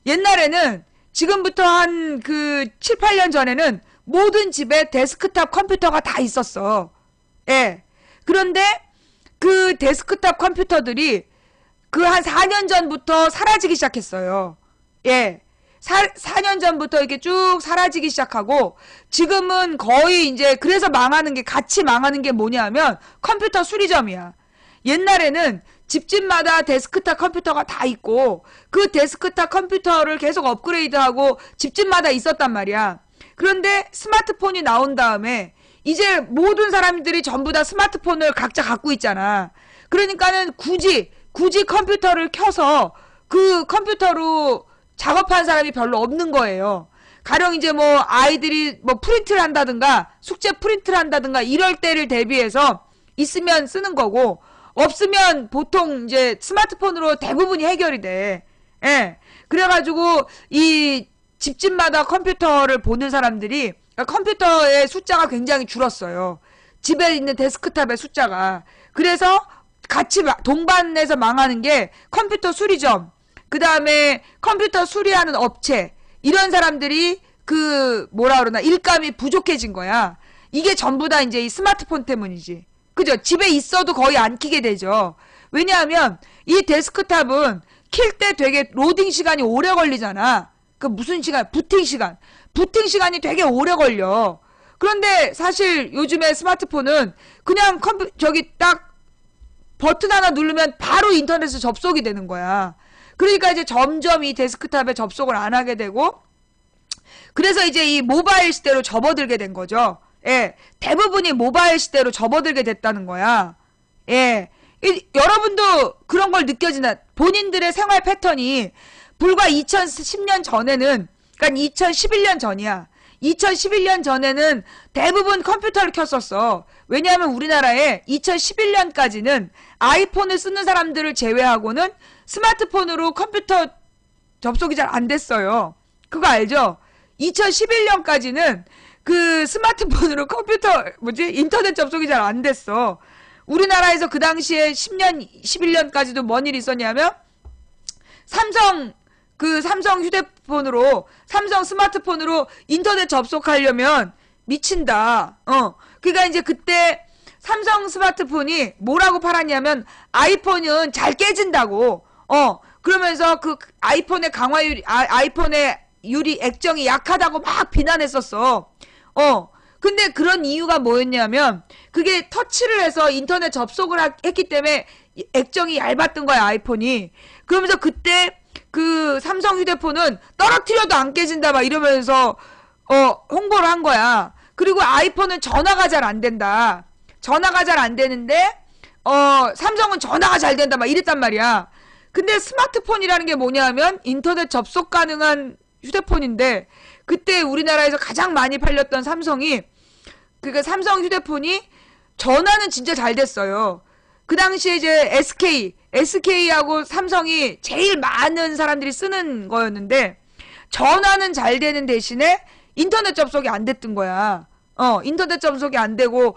옛날에는 지금부터 한 그 7, 8년 전에는 모든 집에 데스크탑 컴퓨터가 다 있었어. 예. 그런데 그 데스크탑 컴퓨터들이 그 한 4년 전부터 사라지기 시작했어요. 예. 4년 전부터 이렇게 쭉 사라지기 시작하고 지금은 거의 이제 그래서 망하는 게 같이 망하는 게 뭐냐면 컴퓨터 수리점이야. 옛날에는 집집마다 데스크탑 컴퓨터가 다 있고 그 데스크탑 컴퓨터를 계속 업그레이드하고 집집마다 있었단 말이야. 그런데 스마트폰이 나온 다음에 이제 모든 사람들이 전부 다 스마트폰을 각자 갖고 있잖아. 그러니까는 굳이 컴퓨터를 켜서 그 컴퓨터로 작업하는 사람이 별로 없는 거예요. 가령 이제 뭐 아이들이 뭐 프린트를 한다든가 숙제 프린트를 한다든가 이럴 때를 대비해서 있으면 쓰는 거고 없으면 보통 이제 스마트폰으로 대부분이 해결이 돼. 예. 그래가지고 이 집집마다 컴퓨터를 보는 사람들이 그러니까 컴퓨터의 숫자가 굉장히 줄었어요. 집에 있는 데스크탑의 숫자가. 그래서 같이 동반해서 망하는 게 컴퓨터 수리점, 그 다음에 컴퓨터 수리하는 업체, 이런 사람들이 그 뭐라 그러나 일감이 부족해진 거야. 이게 전부 다 이제 이 스마트폰 때문이지. 그죠? 집에 있어도 거의 안 키게 되죠. 왜냐하면 이 데스크탑은 킬 때 되게 로딩 시간이 오래 걸리잖아. 그 무슨 시간? 부팅 시간. 부팅 시간이 되게 오래 걸려. 그런데 사실 요즘에 스마트폰은 그냥 저기 딱 버튼 하나 누르면 바로 인터넷에 접속이 되는 거야. 그러니까 이제 점점 이 데스크탑에 접속을 안 하게 되고 그래서 이제 이 모바일 시대로 접어들게 된 거죠. 예. 대부분이 모바일 시대로 접어들게 됐다는 거야. 예. 여러분도 그런 걸 느껴지나? 본인들의 생활 패턴이 불과 2010년 전에는, 그러니까 2011년 전이야. 2011년 전에는 대부분 컴퓨터를 켰었어. 왜냐하면 우리나라에 2011년까지는 아이폰을 쓰는 사람들을 제외하고는 스마트폰으로 컴퓨터 접속이 잘 안 됐어요. 그거 알죠? 2011년까지는 그 스마트폰으로 인터넷 접속이 잘 안 됐어. 우리나라에서 그 당시에 10년, 11년까지도 뭔 일이 있었냐면 삼성 휴대폰으로, 삼성 스마트폰으로 인터넷 접속하려면 미친다. 그러니까 이제 그때 삼성 스마트폰이 뭐라고 팔았냐면 아이폰은 잘 깨진다고. 그러면서 그 아이폰의 아이폰의 유리 액정이 약하다고 막 비난했었어. 근데 그런 이유가 뭐였냐면 그게 터치를 해서 인터넷 접속을 했기 때문에 액정이 얇았던 거야, 아이폰이. 그러면서 그때 그 삼성 휴대폰은 떨어뜨려도 안 깨진다 막 이러면서 홍보를 한 거야. 그리고 아이폰은 전화가 잘 안 된다. 전화가 잘 안 되는데 삼성은 전화가 잘 된다 막 이랬단 말이야. 근데 스마트폰이라는 게 뭐냐면 인터넷 접속 가능한 휴대폰인데 그때 우리나라에서 가장 많이 팔렸던 삼성이, 그러니까 삼성 휴대폰이 전화는 진짜 잘 됐어요. 그 당시에 이제 SK하고 삼성이 제일 많은 사람들이 쓰는 거였는데 전화는 잘 되는 대신에 인터넷 접속이 안 됐던 거야. 인터넷 접속이 안 되고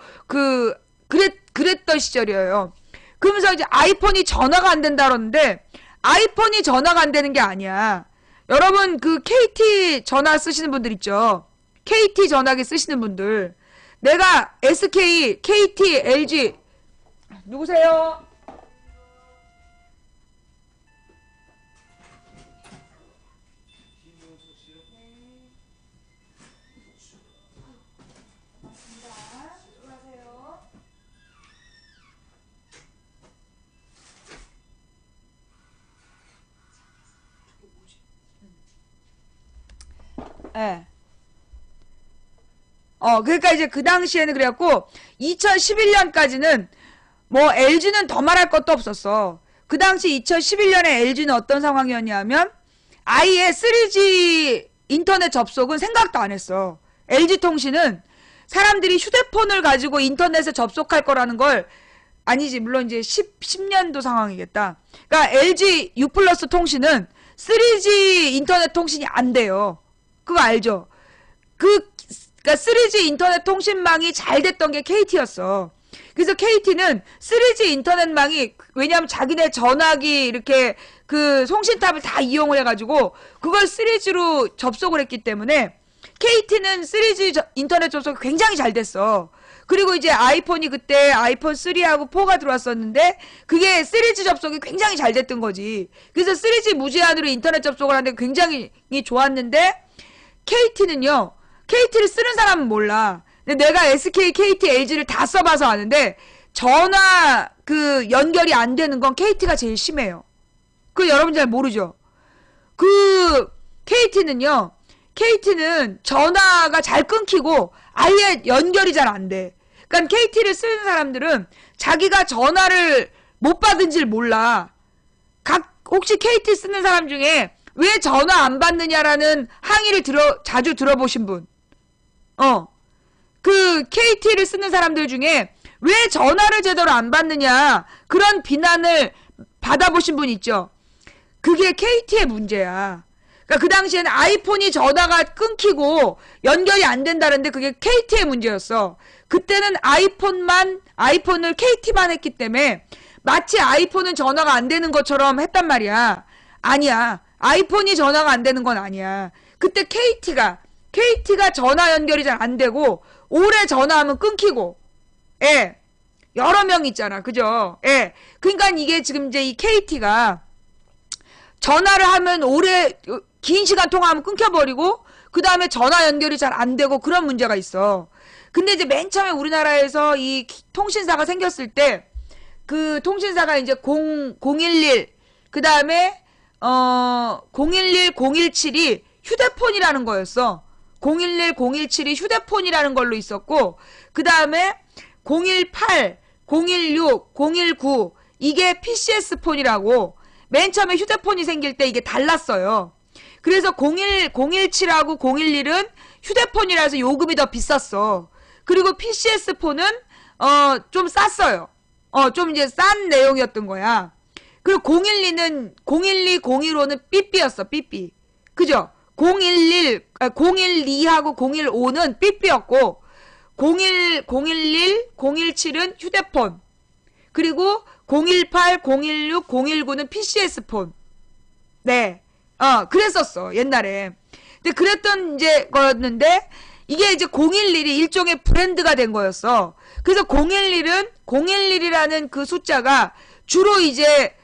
그랬던 시절이에요. 그러면서 이제 아이폰이 전화가 안 된다 그러는데 아이폰이 전화가 안 되는 게 아니야. 여러분 그 KT 전화 쓰시는 분들 있죠. KT 전화기 쓰시는 분들. 내가 SK, KT, LG 누구세요? 예. 그러니까 이제 그 당시에는 그래갖고 2011년까지는 뭐 LG는 더 말할 것도 없었어. 그 당시 2011년에 LG는 어떤 상황이었냐면 아예 3G 인터넷 접속은 생각도 안 했어. LG통신은 사람들이 휴대폰을 가지고 인터넷에 접속할 거라는 걸 아니지 물론 이제 10년도 상황이겠다. 그러니까 LG U+ 통신은 3G 인터넷 통신이 안 돼요. 그거 알죠? 그러니까 3G 인터넷 통신망이 잘 됐던 게 KT였어. 그래서 KT는 3G 인터넷망이 왜냐하면 자기네 전화기 이렇게 그 송신탑을 다 이용을 해가지고 그걸 3G로 접속을 했기 때문에 KT는 3G 인터넷 접속이 굉장히 잘 됐어. 그리고 이제 아이폰이 그때 아이폰 3하고 4가 들어왔었는데 그게 3G 접속이 굉장히 잘 됐던 거지. 그래서 3G 무제한으로 인터넷 접속을 하는데 굉장히 좋았는데 KT는요. KT를 쓰는 사람은 몰라. 근데 내가 SK, KT, LG를 다 써봐서 아는데 전화 그 연결이 안 되는 건 KT가 제일 심해요. 그 여러분 잘 모르죠? 그 KT는요. KT는 전화가 잘 끊기고 아예 연결이 잘 안 돼. 그러니까 KT를 쓰는 사람들은 자기가 전화를 못 받은 줄 몰라. 혹시 KT 쓰는 사람 중에 왜 전화 안 받느냐라는 항의를 자주 들어보신 분? 그 KT를 쓰는 사람들 중에 왜 전화를 제대로 안 받느냐 그런 비난을 받아보신 분 있죠? 그게 KT의 문제야. 그러니까 그 당시에는 아이폰이 전화가 끊기고 연결이 안 된다는데 그게 KT의 문제였어. 그때는 아이폰을 KT만 했기 때문에 마치 아이폰은 전화가 안 되는 것처럼 했단 말이야. 아니야. 아이폰이 전화가 안 되는 건 아니야. 그때 KT가 전화 연결이 잘 안 되고 오래 전화하면 끊기고 여러 명 있잖아. 그죠? 그러니까 이게 지금 이제 이 KT가 전화를 하면 긴 시간 통화하면 끊겨버리고 그 다음에 전화 연결이 잘 안 되고 그런 문제가 있어. 근데 이제 맨 처음에 우리나라에서 이 통신사가 생겼을 때 그 통신사가 이제 011 그 다음에 011, 017이 휴대폰이라는 거였어. 011, 017이 휴대폰이라는 걸로 있었고 그 다음에 018, 016, 019 이게 PCS폰이라고 맨 처음에 휴대폰이 생길 때 이게 달랐어요. 그래서 017하고 011은 휴대폰이라서 요금이 더 비쌌어. 그리고 PCS폰은 좀 쌌어요. 좀 이제 싼 내용이었던 거야. 그리고 012는 012, 015는 삐삐였어. 삐삐. 그죠? 012하고 015는 삐삐였고 011, 017은 휴대폰. 그리고 018, 016, 019는 PCS폰. 네. 그랬었어. 옛날에. 근데 그랬던 이제 거였는데 이게 이제 011이 일종의 브랜드가 된 거였어. 그래서 011이라는 그 숫자가 주로 이제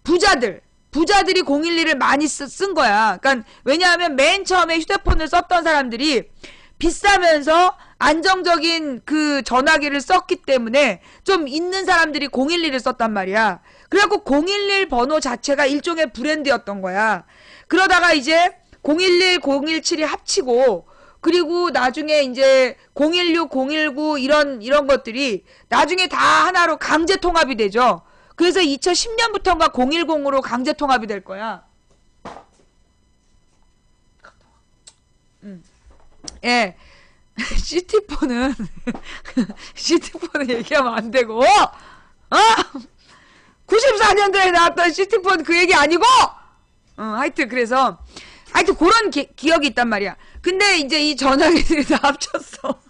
부자들이 011을 많이 쓴 거야. 그러니까 왜냐하면 맨 처음에 휴대폰을 썼던 사람들이 비싸면서 안정적인 그 전화기를 썼기 때문에 좀 있는 사람들이 011을 썼단 말이야. 그래갖고 011 번호 자체가 일종의 브랜드였던 거야. 그러다가 이제 011, 017이 합치고 그리고 나중에 이제 016, 019 이런 것들이 나중에 다 하나로 강제 통합이 되죠. 그래서 2010년부터인가 010으로 강제 통합이 될 거야. 시티폰은 얘기하면 안 되고 94년도에 나왔던 시티폰 그 얘기 아니고 하여튼 그래서 하여튼 그런 기억이 있단 말이야. 근데 이제 이 전화기들이 다 합쳤어.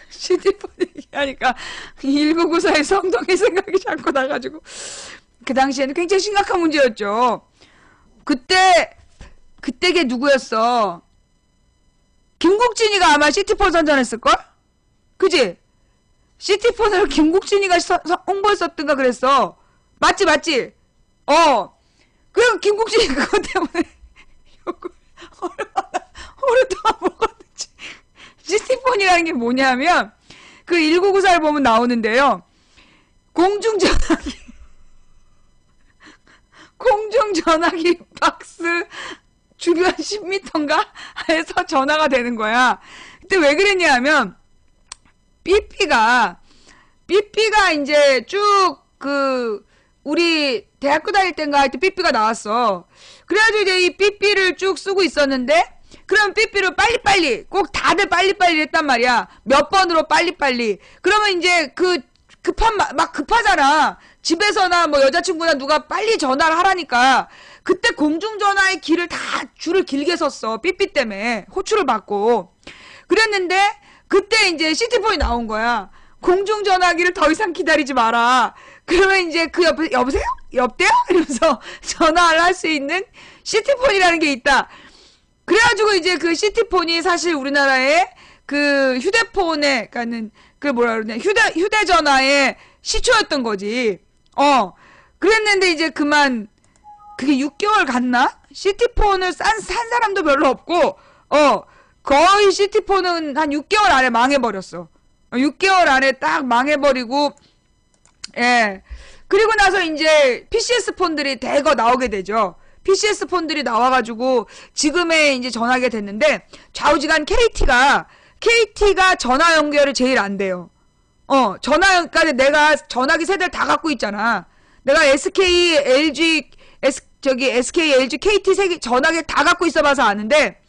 시티폰 얘기하니까 1994의 성동의 생각이 자꾸 나가지고 그 당시에는 굉장히 심각한 문제였죠. 그때게 누구였어? 김국진이가 아마 시티폰 선전했을걸? 그지? 시티폰을 김국진이가 홍보했었던가 그랬어. 맞지? 그럼 김국진이 그것 때문에 욕을 얼마나 오랫동안 먹었는지. 시티폰이라는 게 뭐냐면 그 1994를 보면 나오는데요. 공중전화기 박스 주변 10m인가 해서 전화가 되는 거야. 그때 왜 그랬냐 하면 삐삐가 이제 쭉 우리 대학교 다닐 땐가 할 때 삐삐가 나왔어. 그래가지고 이제 이 삐삐를 쭉 쓰고 있었는데, 그럼 삐삐를 빨리빨리, 꼭 다들 빨리빨리 했단 말이야. 몇 번으로 빨리빨리. 그러면 이제 막 급하잖아. 집에서나 뭐 여자친구나 누가 빨리 전화를 하라니까. 그때 공중전화의 줄을 길게 섰어. 삐삐 때문에. 호출을 받고. 그랬는데, 그때 이제 시티폰이 나온 거야. 공중전화기를 더 이상 기다리지 마라. 그러면 이제 그 옆에, 여보세요? 여보세요? 이러면서 전화를 할 수 있는 시티폰이라는 게 있다. 그래가지고 이제 그 시티폰이 사실 우리나라의 그 휴대폰에, 그니까는, 휴대전화의 시초였던 거지. 그랬는데 이제 그게 6개월 갔나? 시티폰을 산 사람도 별로 없고, 거의 시티폰은 한 6개월 안에 망해버렸어. 6개월 안에 딱 망해버리고, 예. 그리고 나서 이제 PCS 폰들이 대거 나오게 되죠. PCS 폰들이 나와가지고 지금의 이제 전화기가 됐는데, 좌우지간 KT가 전화 연결이 제일 안 돼요. 그러니까 내가 전화기 세대를 다 갖고 있잖아. 내가 SK, LG, SK, LG, KT 전화기 다 갖고 있어봐서 아는데,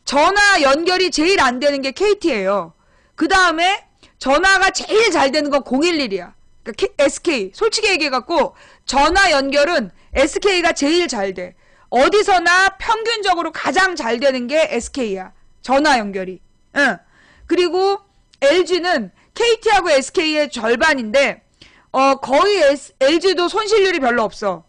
전화 연결이 제일 안 되는 게 KT예요. 그 다음에 전화가 제일 잘 되는 건 011이야. 그러니까 SK. 솔직히 얘기해갖고 전화 연결은 SK가 제일 잘 돼. 어디서나 평균적으로 가장 잘 되는 게 SK야. 전화 연결이. 응. 그리고 LG는 KT하고 SK의 절반인데 거의 LG도 손실률이 별로 없어.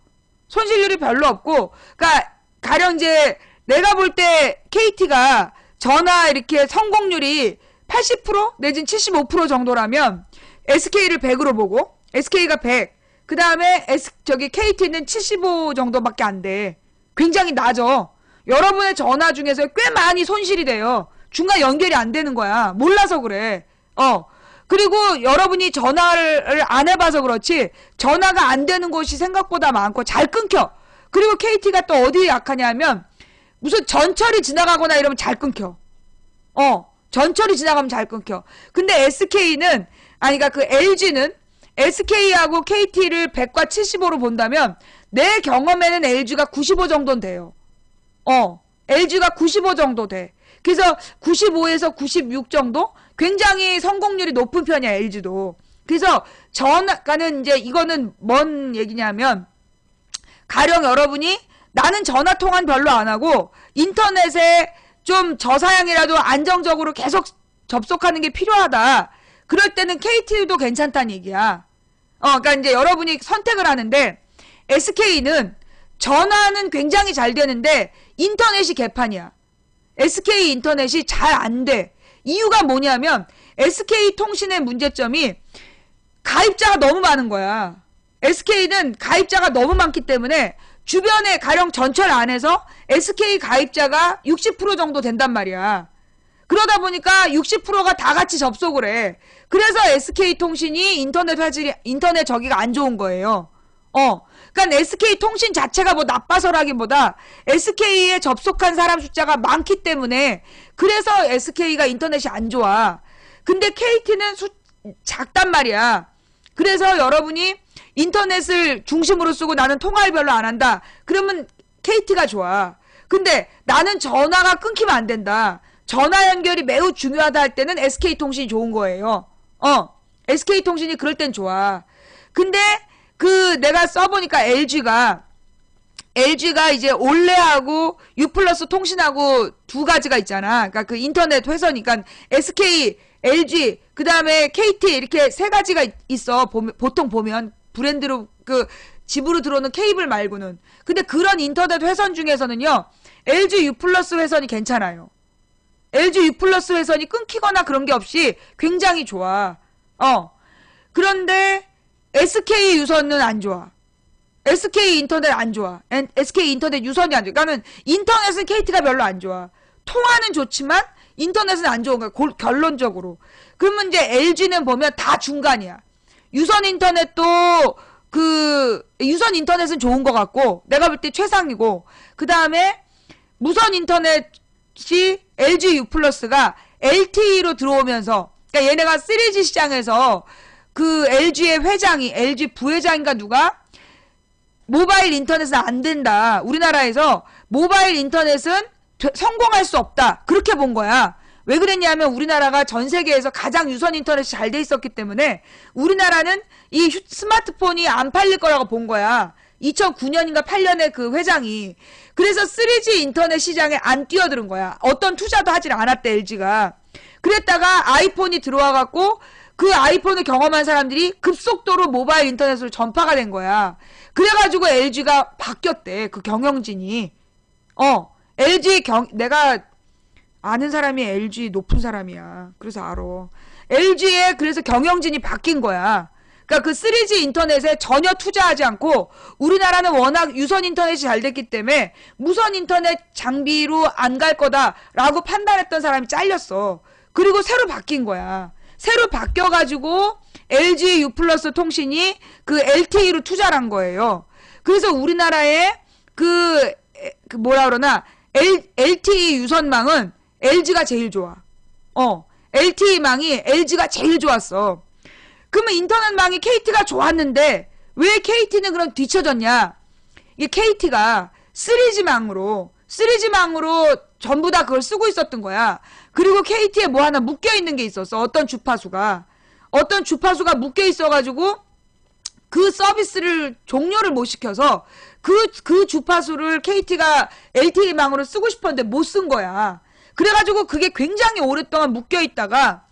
손실률이 별로 없고, 그러니까 가령 이제 내가 볼 때 KT가 전화 이렇게 성공률이 80% 내진 75% 정도라면 SK를 100으로 보고, SK가 100, 그 다음에 KT는 75 정도밖에 안 돼. 굉장히 낮아. 여러분의 전화 중에서 꽤 많이 손실이 돼요. 중간 연결이 안 되는 거야. 몰라서 그래. 그리고 여러분이 전화를 안 해봐서 그렇지, 전화가 안 되는 곳이 생각보다 많고 잘 끊겨. 그리고 KT가 또 어디에 약하냐면, 무슨 전철이 지나가거나 이러면 잘 끊겨. 전철이 지나가면 잘 끊겨. 근데 그러니까 LG는 SK하고 KT를 100과 75로 본다면, 내 경험에는 LG가 95 정도는 돼요. LG가 95 정도 돼. 그래서 95에서 96 정도? 굉장히 성공률이 높은 편이야, LG도. 그래서 전화가는 이제 이거는 뭔 얘기냐면, 가령 여러분이 나는 전화 통화는 별로 안 하고 인터넷에 좀 저사양이라도 안정적으로 계속 접속하는 게 필요하다. 그럴 때는 KT도 괜찮다는 얘기야. 그러니까 이제 여러분이 선택을 하는데, SK는 전화는 굉장히 잘 되는데 인터넷이 개판이야. SK 인터넷이 잘 안 돼. 이유가 뭐냐면 SK통신의 문제점이 가입자가 너무 많은 거야. SK는 가입자가 너무 많기 때문에 주변에 가령 전철 안에서 SK 가입자가 60% 정도 된단 말이야. 그러다 보니까 60%가 다 같이 접속을 해. 그래서 SK통신이 인터넷 저기가 안 좋은 거예요. 그러니까 SK통신 자체가 뭐 나빠서라기보다 SK에 접속한 사람 숫자가 많기 때문에, 그래서 SK가 인터넷이 안 좋아. 근데 KT는 작단 말이야. 그래서 여러분이 인터넷을 중심으로 쓰고 나는 통화를 별로 안 한다. 그러면 KT가 좋아. 근데 나는 전화가 끊기면 안 된다. 전화 연결이 매우 중요하다 할 때는 SK통신이 좋은 거예요. SK통신이 그럴 땐 좋아. 근데 내가 써보니까 LG가 이제 올레하고 U+ 통신하고 두 가지가 있잖아. 그러니까 그 인터넷 회선이니까 SK, LG, 그 다음에 KT 이렇게 세 가지가 있어. 보통 보면 브랜드로 집으로 들어오는 케이블 말고는. 근데 그런 인터넷 회선 중에서는요, LG U+ 회선이 괜찮아요. LG U+ 회선이 끊기거나 그런 게 없이 굉장히 좋아. 그런데 SK 유선은 안 좋아. SK 인터넷 안 좋아. SK 인터넷 유선이 안 좋아. 그러니까 인터넷은 KT가 별로 안 좋아. 통화는 좋지만 인터넷은 안 좋은 거야. 결론적으로. 그러면 이제 LG는 보면 다 중간이야. 유선 인터넷도 유선 인터넷은 좋은 것 같고 내가 볼 때 최상이고, 그 다음에 무선 인터넷이 LG U+가 LTE로 들어오면서, 그러니까 얘네가 3G 시장에서 그 LG의 회장이, LG 부회장인가 누가 모바일 인터넷은 안 된다. 우리나라에서 모바일 인터넷은 성공할 수 없다. 그렇게 본 거야. 왜 그랬냐면 우리나라가 전 세계에서 가장 유선 인터넷이 잘 돼 있었기 때문에 우리나라는 이 스마트폰이 안 팔릴 거라고 본 거야. 2009년인가 8년에 그 회장이. 그래서 3G 인터넷 시장에 안 뛰어드는 거야. 어떤 투자도 하질 않았대, LG가. 그랬다가 아이폰이 들어와갖고 그 아이폰을 경험한 사람들이 급속도로 모바일 인터넷으로 전파가 된 거야. 그래가지고 LG가 바뀌었대, 그 경영진이. 내가 아는 사람이 LG 높은 사람이야. 그래서 알아. LG에 그래서 경영진이 바뀐 거야. 그러니까 그 3G 인터넷에 전혀 투자하지 않고 우리나라는 워낙 유선 인터넷이 잘 됐기 때문에 무선 인터넷 장비로 안 갈 거다라고 판단했던 사람이 잘렸어. 그리고 새로 바뀐 거야. 새로 바뀌어가지고 LG U+ 통신이 그 LTE로 투자를 한 거예요. 그래서 우리나라의 그 뭐라 그러나 LTE 유선망은 LG가 제일 좋아. LTE망이 LG가 제일 좋았어. 그러면 인터넷망이 KT가 좋았는데 왜 KT는 그럼 뒤쳐졌냐? 이게 KT가 3G망으로 전부 다 그걸 쓰고 있었던 거야. 그리고 KT에 뭐 하나 묶여 있는 게 있었어. 어떤 주파수가 묶여 있어가지고 그 서비스를 종료를 못 시켜서 그 주파수를 KT가 LTE망으로 쓰고 싶었는데 못 쓴 거야. 그래가지고 그게 굉장히 오랫동안 묶여 있다가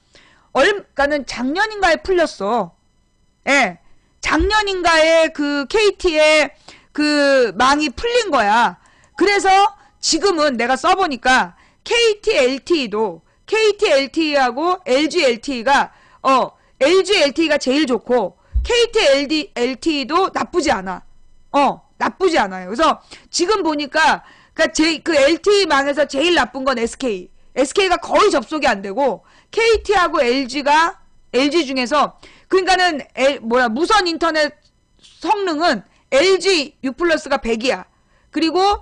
그러니까는 작년인가에 풀렸어. 예. 작년인가에 그 KT의 그 망이 풀린 거야. 그래서 지금은 내가 써보니까 KT LTE하고 LG LTE가 LG LTE가 제일 좋고 KT LTE도 나쁘지 않아. 나쁘지 않아요. 그래서 지금 보니까 그 LTE망에서 제일 나쁜 건 SK가 거의 접속이 안 되고 KT하고 LG 중에서 그러니까는 무선 인터넷 성능은 LG U+가 100이야. 그리고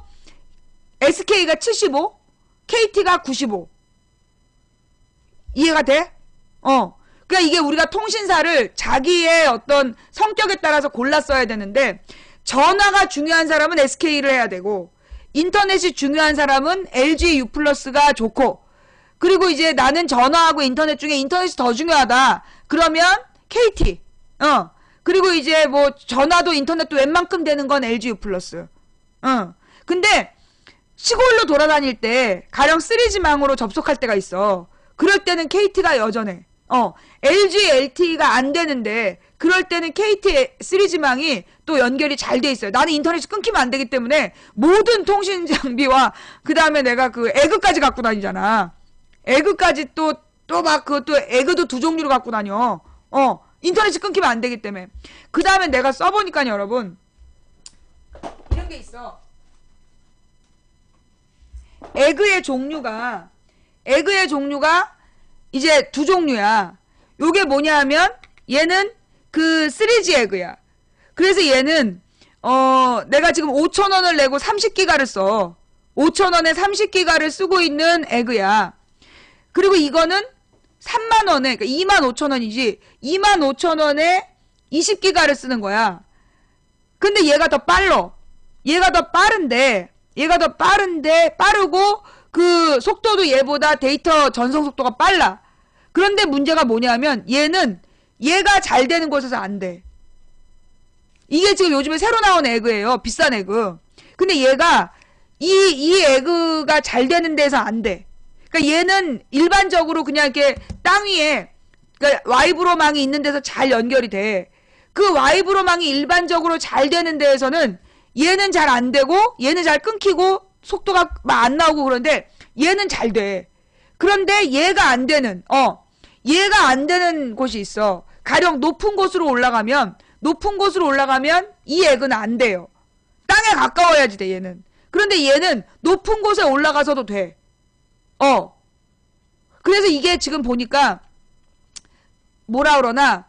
SK가 75, KT가 95. 이해가 돼? 그러니까 이게 우리가 통신사를 자기의 어떤 성격에 따라서 골라 써야 되는데 전화가 중요한 사람은 SK를 해야 되고 인터넷이 중요한 사람은 LG U+가 좋고 그리고 이제 나는 전화하고 인터넷 중에 인터넷이 더 중요하다. 그러면 KT. 그리고 이제 뭐 전화도 인터넷도 웬만큼 되는 건 LG U+. 근데 시골로 돌아다닐 때 가령 3G망으로 접속할 때가 있어. 그럴 때는 KT가 여전해. LG, LTE가 안 되는데 그럴 때는 KT 3G망이 또 연결이 잘 돼 있어요. 나는 인터넷이 끊기면 안 되기 때문에 모든 통신 장비와 그 다음에 내가 그 에그까지 갖고 다니잖아. 에그까지 또 막 그것도 에그도 두 종류로 갖고 다녀. 인터넷이 끊기면 안 되기 때문에. 그 다음에 내가 써보니까 여러분 이런 게 있어. 에그의 종류가 이제 두 종류야. 요게 뭐냐 하면 얘는 그 3G 에그야. 그래서 얘는 내가 지금 5,000원을 내고 30기가를 써. 5,000원에 30기가를 쓰고 있는 에그야. 그리고 이거는 3만원에, 그러니까 25,000원이지. 25,000원에 20기가를 쓰는 거야. 근데 얘가 더 빨라. 얘가 더 빠르고 그 속도도 얘보다 데이터 전송 속도가 빨라. 그런데 문제가 뭐냐면 얘가 잘 되는 곳에서 안 돼. 이게 지금 요즘에 새로 나온 에그예요. 비싼 에그. 근데 얘가 이 에그가 잘 되는 데서 안 돼. 그러니까 얘는 일반적으로 그냥 이렇게 땅 위에 그러니까 와이브로망이 있는 데서 잘 연결이 돼. 그 와이브로망이 일반적으로 잘 되는 데에서는 얘는 잘 안 되고 얘는 잘 끊기고 속도가 막 안 나오고 그런데 얘는 잘 돼. 그런데 얘가 안 되는 곳이 있어. 가령 높은 곳으로 올라가면 이 에그는 안 돼요. 땅에 가까워야지 돼, 얘는. 그런데 얘는 높은 곳에 올라가서도 돼. 그래서 이게 지금 보니까 뭐라 그러나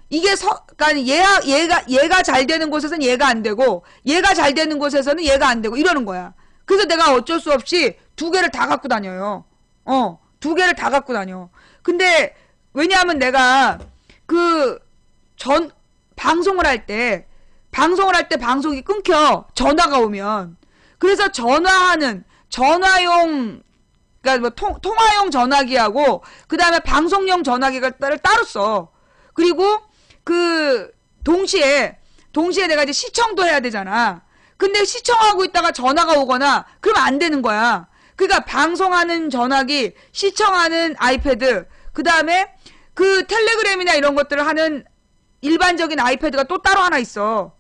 이게 그러니까 얘가 잘 되는 곳에서는 얘가 안 되고 얘가 잘 되는 곳에서는 얘가 안 되고 이러는 거야. 그래서 내가 어쩔 수 없이 두 개를 다 갖고 다녀요. 두 개를 다 갖고 다녀. 근데 왜냐하면 내가 그 방송을 할 때 방송이 끊겨. 전화가 오면. 그래서 전화용 그러니까 뭐 통화용 전화기하고 그다음에 방송용 전화기가 따로 써. 그리고 그 동시에 내가 이제 시청도 해야 되잖아. 근데 시청하고 있다가 전화가 오거나 그러면 안 되는 거야. 그러니까 방송하는 전화기, 시청하는 아이패드, 그다음에 그 텔레그램이나 이런 것들을 하는 일반적인 아이패드가 또 따로 하나 있어.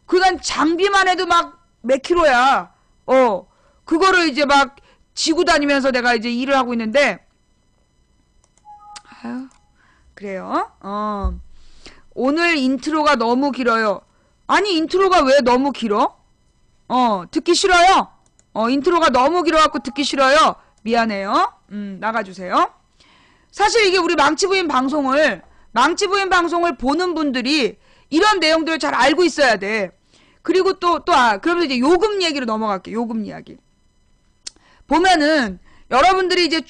그간 장비만 해도 막 몇 킬로야. 그거를 이제 막 지고 다니면서 내가 이제 일을 하고 있는데, 아유, 그래요. 오늘 인트로가 너무 길어요. 아니, 인트로가 왜 너무 길어? 듣기 싫어요? 인트로가 너무 길어갖고 듣기 싫어요? 미안해요. 나가주세요. 사실 이게 우리 망치부인 방송을 보는 분들이 이런 내용들을 잘 알고 있어야 돼. 그리고 그러면서 이제 요금 얘기로 넘어갈게요. 요금 이야기. 보면은, 여러분들이 이제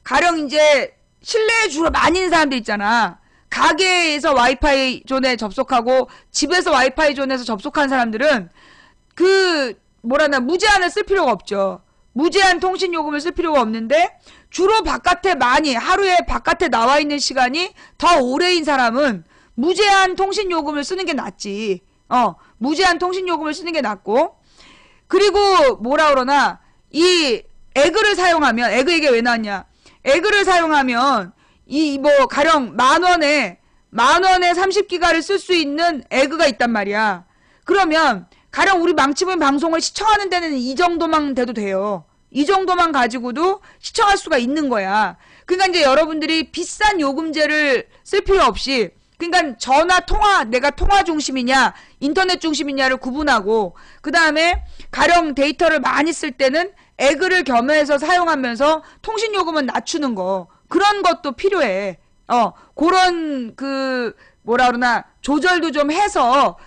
가령 이제, 실내에 주로 많이 있는 사람들 있잖아. 가게에서 와이파이 존에 접속하고, 집에서 와이파이 존에서 접속한 사람들은, 무제한을 쓸 필요가 없죠. 무제한 통신 요금을 쓸 필요가 없는데, 주로 하루에 바깥에 나와 있는 시간이 더 오래인 사람은, 무제한 통신 요금을 쓰는 게 낫지. 무제한 통신 요금을 쓰는 게 낫고, 그리고 이 에그를 사용하면, 에그 얘기가 왜 나왔냐? 에그를 사용하면 가령 만 원에 30기가를 쓸 수 있는 에그가 있단 말이야. 그러면 가령 우리 망치부인 방송을 시청하는 데는 이 정도만 돼도 돼요. 이 정도만 가지고도 시청할 수가 있는 거야. 그러니까 이제 여러분들이 비싼 요금제를 쓸 필요 없이, 그러니까 내가 통화 중심이냐, 인터넷 중심이냐를 구분하고, 그 다음에 가령 데이터를 많이 쓸 때는 에그를 겸해서 사용하면서 통신 요금은 낮추는 거. 그런 것도 필요해. 그런 조절도 좀 해서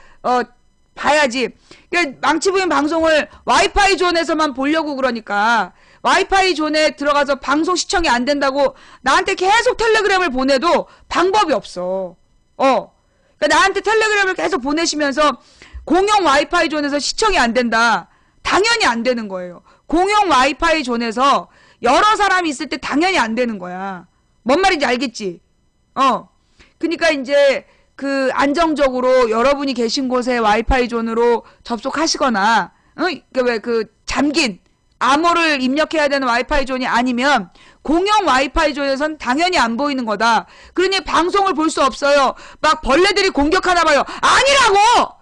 봐야지. 그러니까 망치부인 방송을 와이파이 존에서만 보려고 그러니까 와이파이 존에 들어가서 방송 시청이 안 된다고 나한테 계속 텔레그램을 보내도 방법이 없어. 그러니까 나한테 텔레그램을 계속 보내시면서 공용 와이파이 존에서 시청이 안 된다. 당연히 안 되는 거예요. 공용 와이파이 존에서 여러 사람이 있을 때 당연히 안 되는 거야. 뭔 말인지 알겠지? 그러니까 이제 안정적으로 여러분이 계신 곳에 와이파이 존으로 접속하시거나, 잠긴 암호를 입력해야 되는 와이파이 존이 아니면 공용 와이파이 존에선 당연히 안 보이는 거다. 그러니 방송을 볼 수 없어요. 막 벌레들이 공격하나 봐요. 아니라고!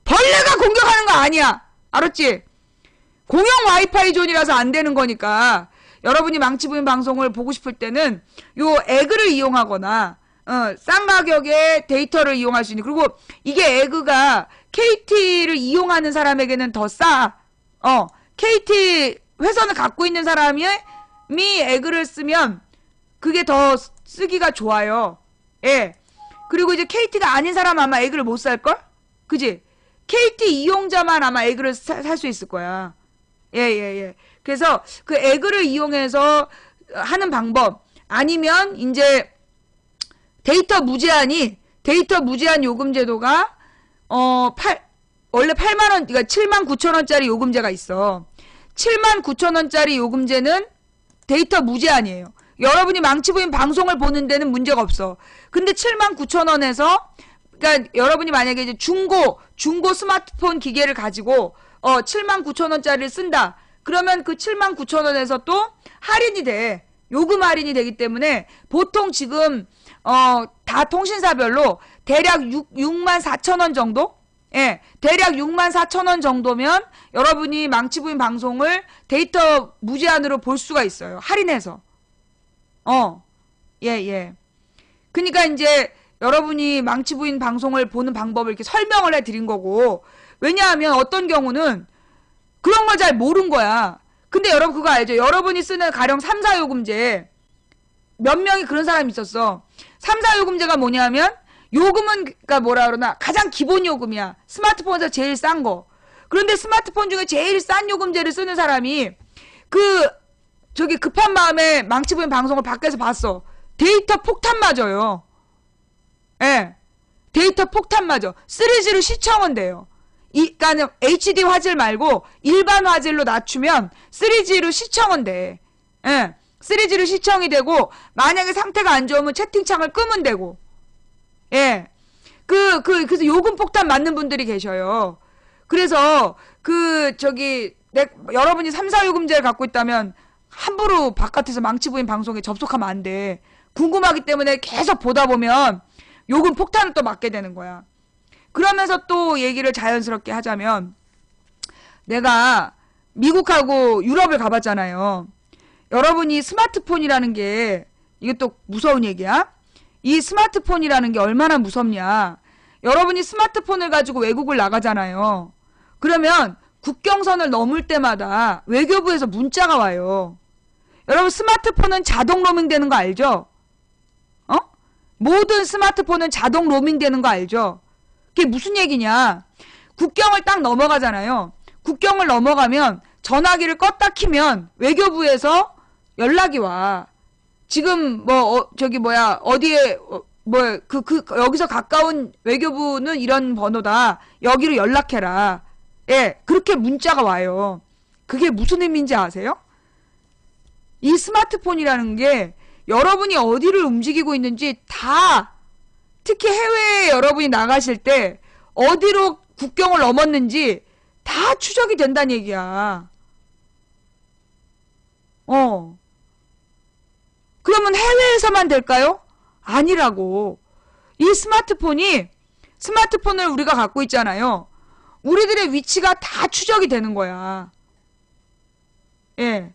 벌레가 공격하는 거 아니야. 알았지? 공용 와이파이 존이라서 안 되는 거니까 여러분이 망치부인 방송을 보고 싶을 때는 요 에그를 이용하거나 싼 가격에 데이터를 이용할 수 있는, 그리고 이게 에그가 KT를 이용하는 사람에게는 더 싸. KT 회선을 갖고 있는 사람이 에그를 쓰면 그게 더 쓰기가 좋아요. 예. 그리고 이제 KT가 아닌 사람은 아마 에그를 못 살걸? 그지? KT 이용자만 아마 에그를 살 수 있을 거야. 예. 그래서 그 에그를 이용해서 하는 방법, 아니면 이제 데이터 무제한 요금 제도가 원래 8만원, 그러니까 79,000원짜리 요금제가 있어. 79,000원짜리 요금제는 데이터 무제한이에요. 여러분이 망치부인 방송을 보는 데는 문제가 없어. 근데 79,000원에서, 그러니까 여러분이 만약에 이제 중고 스마트폰 기계를 가지고 79,000원짜리를 쓴다. 그러면 그 79,000원에서 또 할인이 돼. 요금 할인이 되기 때문에 보통 지금 다 통신사별로 대략 64,000원 정도? 예, 대략 64,000원 정도면 여러분이 망치부인 방송을 데이터 무제한으로 볼 수가 있어요. 할인해서. 예. 그러니까 이제 여러분이 망치부인 방송을 보는 방법을 이렇게 설명을 해드린 거고, 왜냐하면 어떤 경우는 그런 걸 잘 모르는 거야. 근데 여러분 그거 알죠? 여러분이 쓰는 가령 3사 요금제, 몇 명이 그런 사람이 있었어. 3사 요금제가 뭐냐면 요금은, 그러니까 가장 기본 요금이야. 스마트폰에서 제일 싼 거. 그런데 스마트폰 중에 제일 싼 요금제를 쓰는 사람이 저기 급한 마음에 망치 부인 방송을 밖에서 봤어. 데이터 폭탄 맞아요. 예. 데이터 폭탄 맞아. 3G로 시청은 돼요. 그러니까 HD 화질 말고 일반 화질로 낮추면 3G로 시청은 돼. 예. 3G로 시청이 되고, 만약에 상태가 안 좋으면 채팅창을 끄면 되고. 예. 그래서 요금 폭탄 맞는 분들이 계셔요. 그래서, 여러분이 3, 4요금제를 갖고 있다면, 함부로 바깥에서 망치부인 방송에 접속하면 안 돼. 궁금하기 때문에 계속 보다 보면, 요금 폭탄을 또 맞게 되는 거야. 그러면서 또 얘기를 자연스럽게 하자면, 내가 미국하고 유럽을 가봤잖아요. 여러분이 스마트폰이라는 게, 이게 또 무서운 얘기야? 이 스마트폰이라는 게 얼마나 무섭냐? 여러분이 스마트폰을 가지고 외국을 나가잖아요. 그러면 국경선을 넘을 때마다 외교부에서 문자가 와요. 여러분, 스마트폰은 자동 로밍 되는 거 알죠? 모든 스마트폰은 자동 로밍 되는 거 알죠? 그게 무슨 얘기냐? 국경을 딱 넘어가잖아요. 국경을 넘어가면 전화기를 껐다 키면 외교부에서 연락이 와. 지금 어디에 여기서 가까운 외교부는 이런 번호다. 여기로 연락해라. 예, 그렇게 문자가 와요. 그게 무슨 의미인지 아세요? 이 스마트폰이라는 게 여러분이 어디를 움직이고 있는지 다, 특히 해외에 여러분이 나가실 때 어디로 국경을 넘었는지 다 추적이 된다는 얘기야. 그러면 해외에서만 될까요? 아니라고. 이 스마트폰을 우리가 갖고 있잖아요. 우리들의 위치가 다 추적이 되는 거야. 예.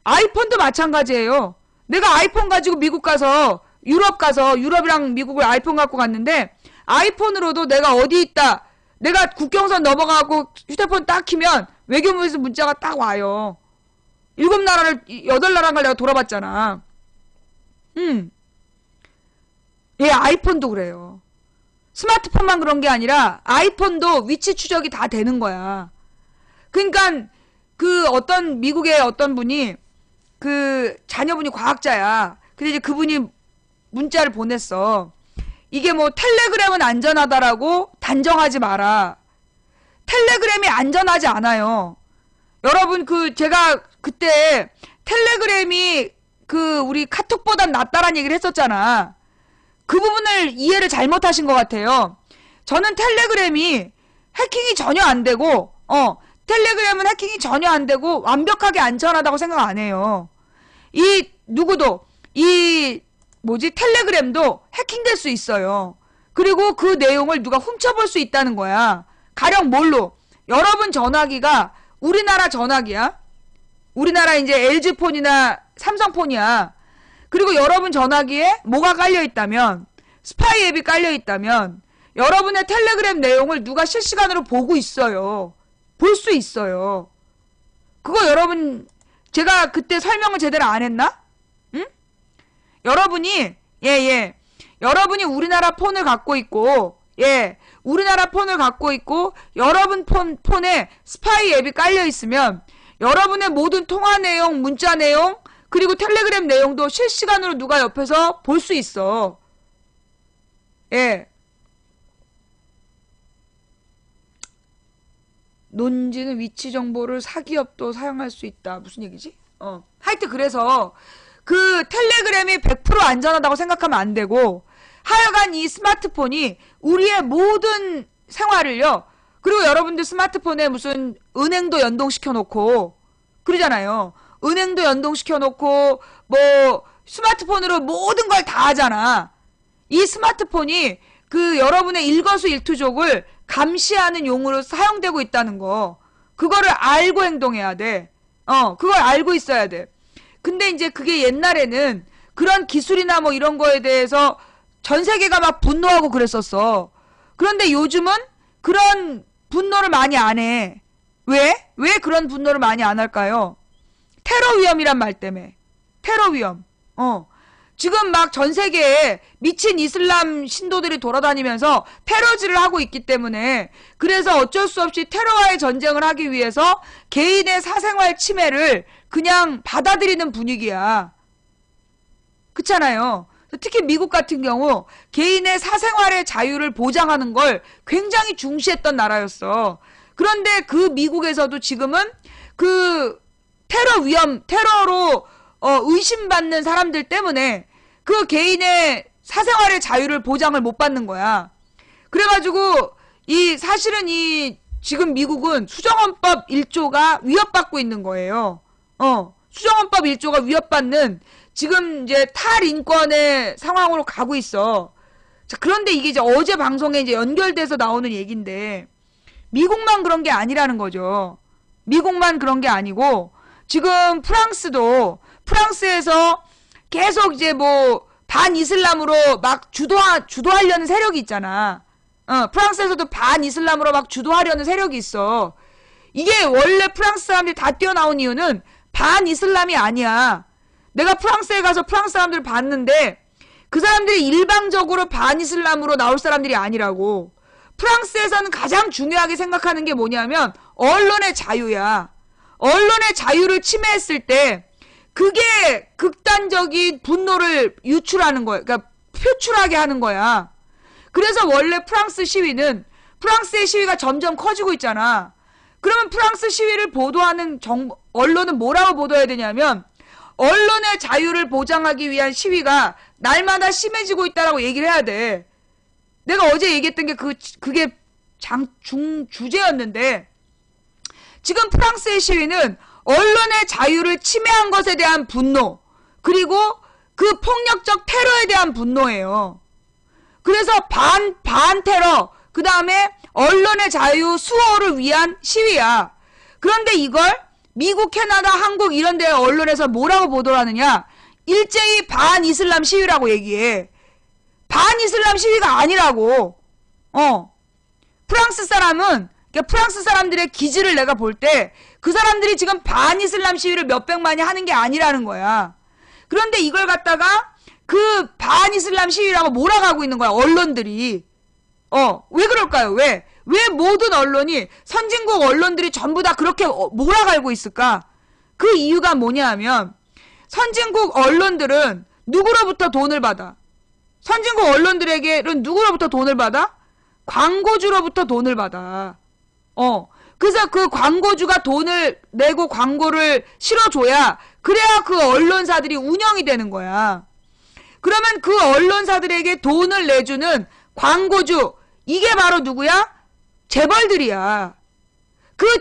아이폰도 마찬가지예요. 내가 아이폰 가지고 미국 가서, 유럽이랑 미국을 아이폰 갖고 갔는데, 아이폰으로도 내가 어디 있다, 내가 국경선 넘어가고 휴대폰 딱 키면 외교부에서 문자가 딱 와요. 7나라를, 8나라를 내가 돌아봤잖아. 예, 아이폰도 그래요. 스마트폰만 그런 게 아니라 아이폰도 위치 추적이 다 되는 거야. 그러니까 미국의 어떤 분이 자녀분이 과학자야. 근데 이제 그분이 문자를 보냈어. 이게 텔레그램은 안전하다라고 단정하지 마라. 텔레그램이 안전하지 않아요. 여러분, 제가 그때 텔레그램이 우리 카톡보단 낫다라는 얘기를 했었잖아. 그 부분을 이해를 잘못하신 것 같아요. 저는 텔레그램이 해킹이 전혀 안 되고, 텔레그램은 해킹이 전혀 안 되고 완벽하게 안전하다고 생각 안 해요. 텔레그램도 해킹될 수 있어요. 그리고 그 내용을 누가 훔쳐볼 수 있다는 거야. 가령 뭘로? 여러분 전화기가 우리나라 전화기야. 우리나라 이제 LG폰이나 삼성폰이야. 그리고 여러분 전화기에 뭐가 깔려있다면, 스파이 앱이 깔려있다면, 여러분의 텔레그램 내용을 누가 실시간으로 보고 있어요. 볼 수 있어요. 그거 여러분, 제가 그때 설명을 제대로 안 했나? 응? 여러분이 여러분이 우리나라 폰을 갖고 있고, 여러분 폰에 스파이 앱이 깔려있으면, 여러분의 모든 통화 내용, 문자 내용, 그리고 텔레그램 내용도 실시간으로 누가 옆에서 볼 수 있어. 예. 논지는 위치 정보를 사기업도 사용할 수 있다. 무슨 얘기지? 하여튼 그래서 텔레그램이 100% 안전하다고 생각하면 안 되고, 하여간 이 스마트폰이 우리의 모든 생활을요. 그리고 여러분들 스마트폰에 무슨 은행도 연동시켜 놓고 그러잖아요. 은행도 연동시켜 놓고 스마트폰으로 모든 걸 다 하잖아. 이 스마트폰이 여러분의 일거수일투족을 감시하는 용으로 사용되고 있다는 거. 그거를 알고 행동해야 돼. 그걸 알고 있어야 돼. 근데 이제 그게 옛날에는 그런 기술이나 이런 거에 대해서 전 세계가 막 분노하고 그랬었어. 그런데 요즘은 그런 분노를 많이 안 해. 왜? 왜 그런 분노를 많이 안 할까요? 테러 위험이란 말 때문에. 테러 위험. 지금 막 전 세계에 미친 이슬람 신도들이 돌아다니면서 테러질을 하고 있기 때문에 그래서 어쩔 수 없이 테러와의 전쟁을 하기 위해서 개인의 사생활 침해를 그냥 받아들이는 분위기야. 그렇잖아요. 특히 미국 같은 경우 개인의 사생활의 자유를 보장하는 걸 굉장히 중시했던 나라였어. 그런데 그 미국에서도 지금은 그 테러로 의심받는 사람들 때문에 그 개인의 사생활의 자유를 보장을 못 받는 거야. 그래가지고 사실은 지금 미국은 수정헌법 1조가 위협받고 있는 거예요. 수정헌법 1조가 위협받는 지금 이제 탈인권의 상황으로 가고 있어. 자, 그런데 이게 이제 어제 방송에 이제 연결돼서 나오는 얘기인데 미국만 그런 게 아니라는 거죠. 미국만 그런 게 아니고 지금 프랑스에서 계속 이제 뭐 반이슬람으로 막 주도하려는 세력이 있잖아. 프랑스에서도 반이슬람으로 막 주도하려는 세력이 있어. 이게 원래 프랑스 사람들이 다 뛰어나온 이유는 반이슬람이 아니야. 내가 프랑스에 가서 프랑스 사람들을 봤는데 그 사람들이 일방적으로 반이슬람으로 나올 사람들이 아니라고. 프랑스에서는 가장 중요하게 생각하는 게 뭐냐면 언론의 자유야. 언론의 자유를 침해했을 때 그게 극단적인 분노를 유출하는 거야. 그러니까 표출하게 하는 거야. 그래서 원래 프랑스의 시위가 점점 커지고 있잖아. 그러면 프랑스 시위를 보도하는 언론은 뭐라고 보도해야 되냐면 언론의 자유를 보장하기 위한 시위가 날마다 심해지고 있다라고 얘기를 해야 돼. 내가 어제 얘기했던 게 그게 주제였는데 지금 프랑스의 시위는 언론의 자유를 침해한 것에 대한 분노 그리고 그 폭력적 테러에 대한 분노예요. 그래서 반테러 그 다음에 언론의 자유 수호를 위한 시위야. 그런데 이걸 미국, 캐나다, 한국 이런 데 언론에서 뭐라고 보도를 하느냐? 일제히 반이슬람 시위라고 얘기해. 반이슬람 시위가 아니라고. 프랑스 사람들의 기지를 내가 볼 때 그 사람들이 지금 반이슬람 시위를 몇백만이 하는 게 아니라는 거야. 그런데 이걸 갖다가 그 반이슬람 시위라고 몰아가고 있는 거야, 언론들이. 왜 그럴까요? 왜 모든 언론이, 선진국 언론들이 전부 다 그렇게 몰아가고 있을까? 그 이유가 뭐냐 하면, 선진국 언론들은 누구로부터 돈을 받아? 선진국 언론들에게는 누구로부터 돈을 받아? 광고주로부터 돈을 받아. 그래서 그 광고주가 돈을 내고 광고를 실어줘야, 그래야 그 언론사들이 운영이 되는 거야. 그러면 그 언론사들에게 돈을 내주는 광고주, 이게 바로 누구야? 재벌들이야. 그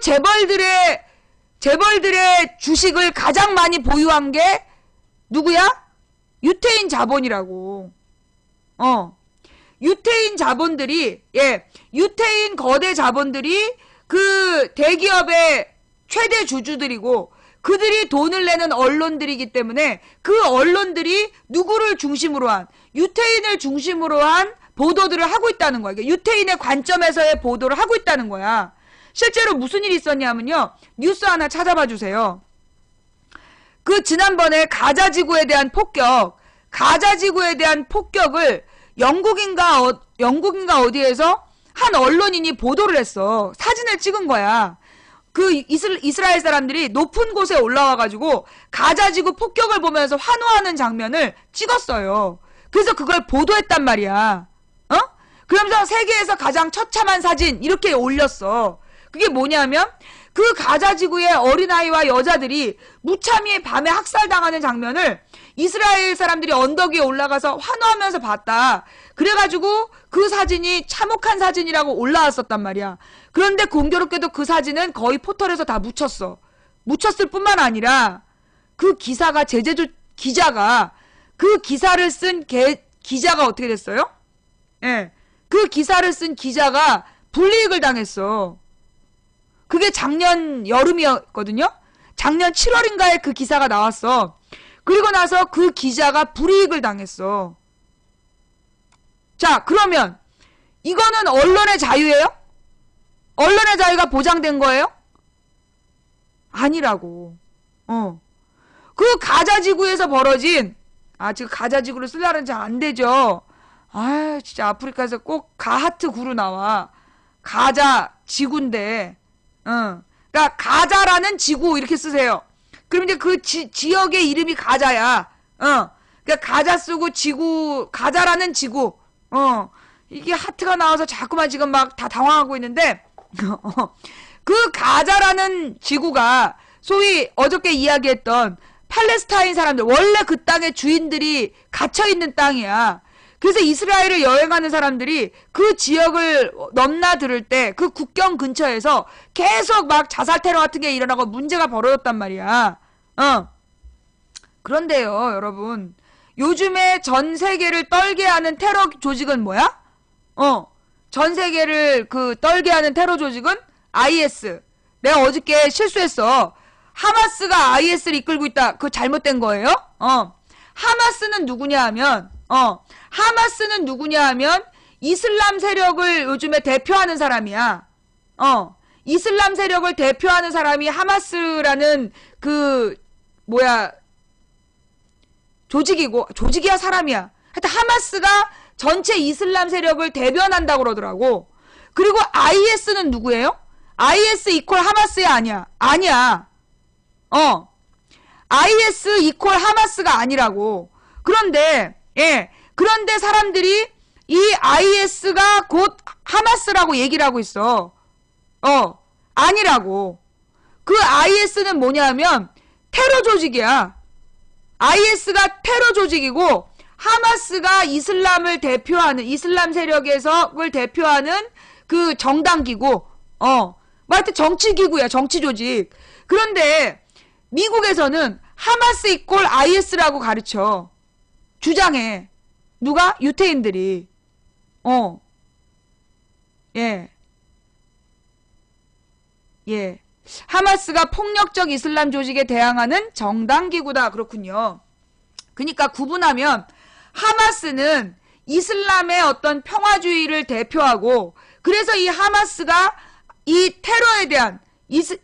재벌들의 주식을 가장 많이 보유한 게 누구야? 유태인 자본이라고. 유태인 자본들이, 유태인 거대 자본들이 그 대기업의 최대 주주들이고, 그들이 돈을 내는 언론들이기 때문에 그 언론들이 누구를 중심으로 한, 유태인을 중심으로 한 보도들을 하고 있다는 거야. 유태인의 관점에서의 보도를 하고 있다는 거야. 실제로 무슨 일이 있었냐면요. 뉴스 하나 찾아봐 주세요. 그 지난번에 가자지구에 대한 폭격을 영국인가 어디에서 한 언론인이 보도를 했어. 사진을 찍은 거야. 그 이스라엘 사람들이 높은 곳에 올라와가지고 가자지구 폭격을 보면서 환호하는 장면을 찍었어요. 그래서 그걸 보도했단 말이야. 그러면서 세계에서 가장 처참한 사진 이렇게 올렸어. 그게 뭐냐면 그 가자지구의 어린아이와 여자들이 무참히 밤에 학살당하는 장면을 이스라엘 사람들이 언덕 위에 올라가서 환호하면서 봤다. 그래가지고 그 사진이 참혹한 사진이라고 올라왔었단 말이야. 그런데 공교롭게도 그 사진은 거의 포털에서 다 묻혔어. 묻혔을 뿐만 아니라 그 기사가 기자가 그 기사를 쓴 기자가 어떻게 됐어요? 그 기사를 쓴 기자가 불이익을 당했어. 그게 작년 여름이었거든요. 작년 7월인가에 그 기사가 나왔어. 그리고 나서 그 기자가 불이익을 당했어. 자, 그러면 이거는 언론의 자유예요? 언론의 자유가 보장된 거예요? 아니라고. 그 가자지구에서 벌어진 아, 지금 가자지구를 쓰려는 잘 안 되죠. 아, 진짜 아프리카에서 꼭 가하트 구로 나와. 가자 지구인데, 그러니까 가자라는 지구 이렇게 쓰세요. 그럼 이제 그 지역의 이름이 가자야. 그러니까 가자 쓰고 지구, 가자라는 지구. 이게 하트가 나와서 자꾸만 지금 막 다 당황하고 있는데, 그 가자라는 지구가 소위 어저께 이야기했던 팔레스타인 사람들, 원래 그 땅의 주인들이 갇혀있는 땅이야. 그래서 이스라엘을 여행하는 사람들이 그 지역을 넘나들을 때 그 국경 근처에서 계속 막 자살 테러 같은 게 일어나고 문제가 벌어졌단 말이야. 그런데요, 여러분. 요즘에 전 세계를 떨게 하는 테러 조직은 뭐야? 전 세계를 떨게 하는 테러 조직은 IS. 내가 어저께 실수했어. 하마스가 IS를 이끌고 있다. 그거 잘못된 거예요? 하마스는 누구냐 하면, 이슬람 세력을 요즘에 대표하는 사람이야. 이슬람 세력을 대표하는 사람이 하마스라는 조직이야, 사람이야. 하여튼 하마스가 전체 이슬람 세력을 대변한다고 그러더라고. 그리고 IS는 누구예요? IS 이퀄 하마스야, 아니야. IS 이퀄 하마스가 아니라고. 그런데 사람들이 이 IS가 곧 하마스라고 얘기를 하고 있어. 아니라고. 그 IS는 뭐냐면 테러 조직이야. IS가 테러 조직이고 하마스가 이슬람 세력을 대표하는 그 정당기구. 하여튼 정치기구야, 정치조직. 그런데 미국에서는 하마스 이꼴 IS라고 가르쳐. 주장해. 누가? 유태인들이. 하마스가 폭력적 이슬람 조직에 대항하는 정당기구다. 그렇군요. 그러니까 구분하면 하마스는 이슬람의 어떤 평화주의를 대표하고, 그래서 이 하마스가 이 테러에 대한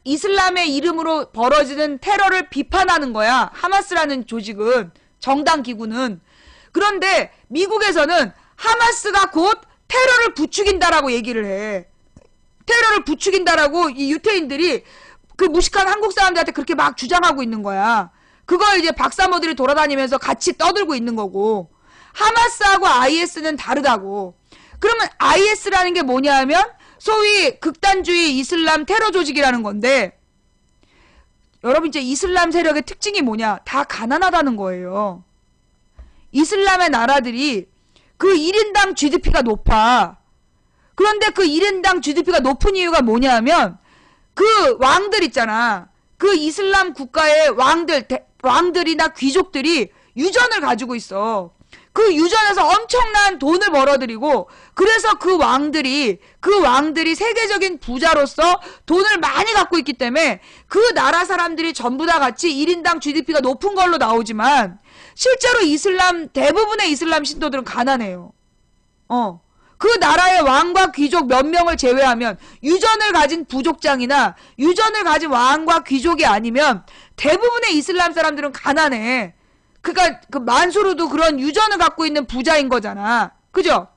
이슬람의 이름으로 벌어지는 테러를 비판하는 거야. 하마스라는 조직은, 정당기구는. 그런데 미국에서는 하마스가 곧 테러를 부추긴다라고 얘기를 해. 테러를 부추긴다라고 이 유태인들이 그 무식한 한국 사람들한테 그렇게 막 주장하고 있는 거야. 그걸 이제 박사모들이 돌아다니면서 같이 떠들고 있는 거고. 하마스하고 IS는 다르다고. 그러면 IS라는 게 뭐냐 하면 소위 극단주의 이슬람 테러 조직이라는 건데, 여러분 이제 이슬람 세력의 특징이 뭐냐? 다 가난하다는 거예요. 이슬람의 나라들이 그 1인당 GDP가 높아. 그런데 그 1인당 GDP가 높은 이유가 뭐냐 하면 그 왕들 있잖아. 그 이슬람 국가의 왕들이나 귀족들이 유전을 가지고 있어. 그 유전에서 엄청난 돈을 벌어들이고, 그래서 그 왕들이 세계적인 부자로서 돈을 많이 갖고 있기 때문에 그 나라 사람들이 전부 다 같이 1인당 GDP가 높은 걸로 나오지만 실제로 대부분의 이슬람 신도들은 가난해요. 그 나라의 왕과 귀족 몇 명을 제외하면 유전을 가진 부족장이나 유전을 가진 왕과 귀족이 아니면 대부분의 이슬람 사람들은 가난해. 그러니까 그 만수르도 그런 유전을 갖고 있는 부자인 거잖아. 그죠?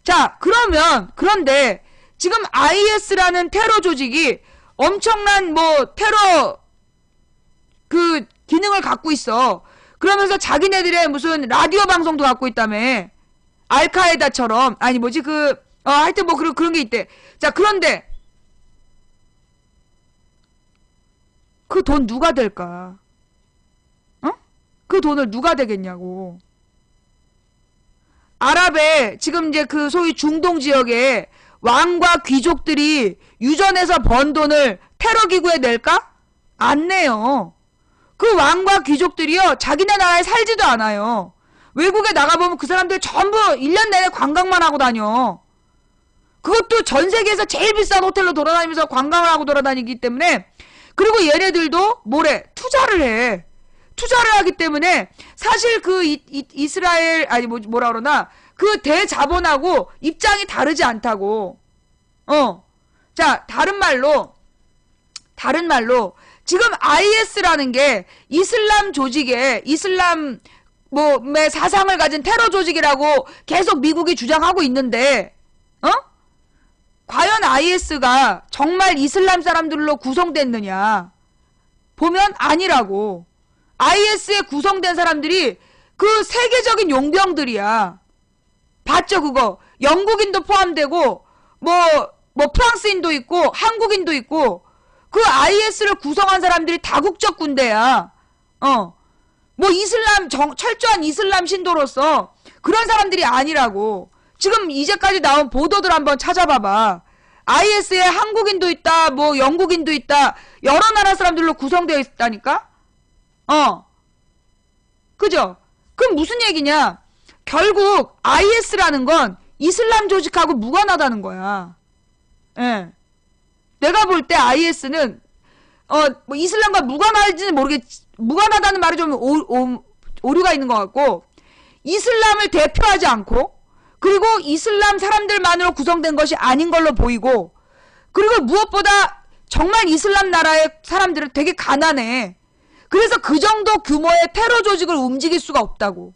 자, 그런데 지금 IS라는 테러 조직이 엄청난 테러 기능을 갖고 있어. 그러면서 자기네들의 무슨 라디오 방송도 갖고 있다며. 알카에다처럼. 아니 뭐지 하여튼 그런 게 있대. 자, 그런데 그 돈 누가 될까? 그 돈을 누가 되겠냐고. 아랍의 지금 이제 그 소위 중동 지역에 왕과 귀족들이 유전해서 번 돈을 테러 기구에 낼까? 안 내요. 그 왕과 귀족들이요, 자기네 나라에 살지도 않아요. 외국에 나가보면 그 사람들 전부 1년 내내 관광만 하고 다녀. 그것도 전 세계에서 제일 비싼 호텔로 돌아다니면서 관광을 하고 돌아다니기 때문에. 그리고 얘네들도 투자를 해. 투자를 하기 때문에 사실 그 이스라엘 뭐라 그러나 그 대자본하고 입장이 다르지 않다고. 자, 다른 말로 지금 IS라는 게 이슬람 조직의 이슬람 뭐의 사상을 가진 테러 조직이라고 계속 미국이 주장하고 있는데, 과연 IS가 정말 이슬람 사람들로 구성됐느냐? 보면 아니라고. IS에 구성된 사람들이 그 세계적인 용병들이야. 봤죠, 그거? 영국인도 포함되고, 뭐 프랑스인도 있고, 한국인도 있고, 그 IS를 구성한 사람들이 다국적 군대야. 뭐 이슬람, 철저한 이슬람 신도로서 그런 사람들이 아니라고. 지금 이제까지 나온 보도들 한번 찾아봐봐. IS에 한국인도 있다, 뭐 영국인도 있다, 여러 나라 사람들로 구성되어 있다니까? 그죠? 그럼 무슨 얘기냐? 결국 IS라는 건 이슬람 조직하고 무관하다는 거야. 예. 내가 볼 때 IS는 뭐 이슬람과 무관할지는 무관하다는 말이 좀 오류가 있는 것 같고, 이슬람을 대표하지 않고, 그리고 이슬람 사람들만으로 구성된 것이 아닌 걸로 보이고, 그리고 무엇보다 정말 이슬람 나라의 사람들은 되게 가난해. 그래서 그 정도 규모의 테러 조직을 움직일 수가 없다고.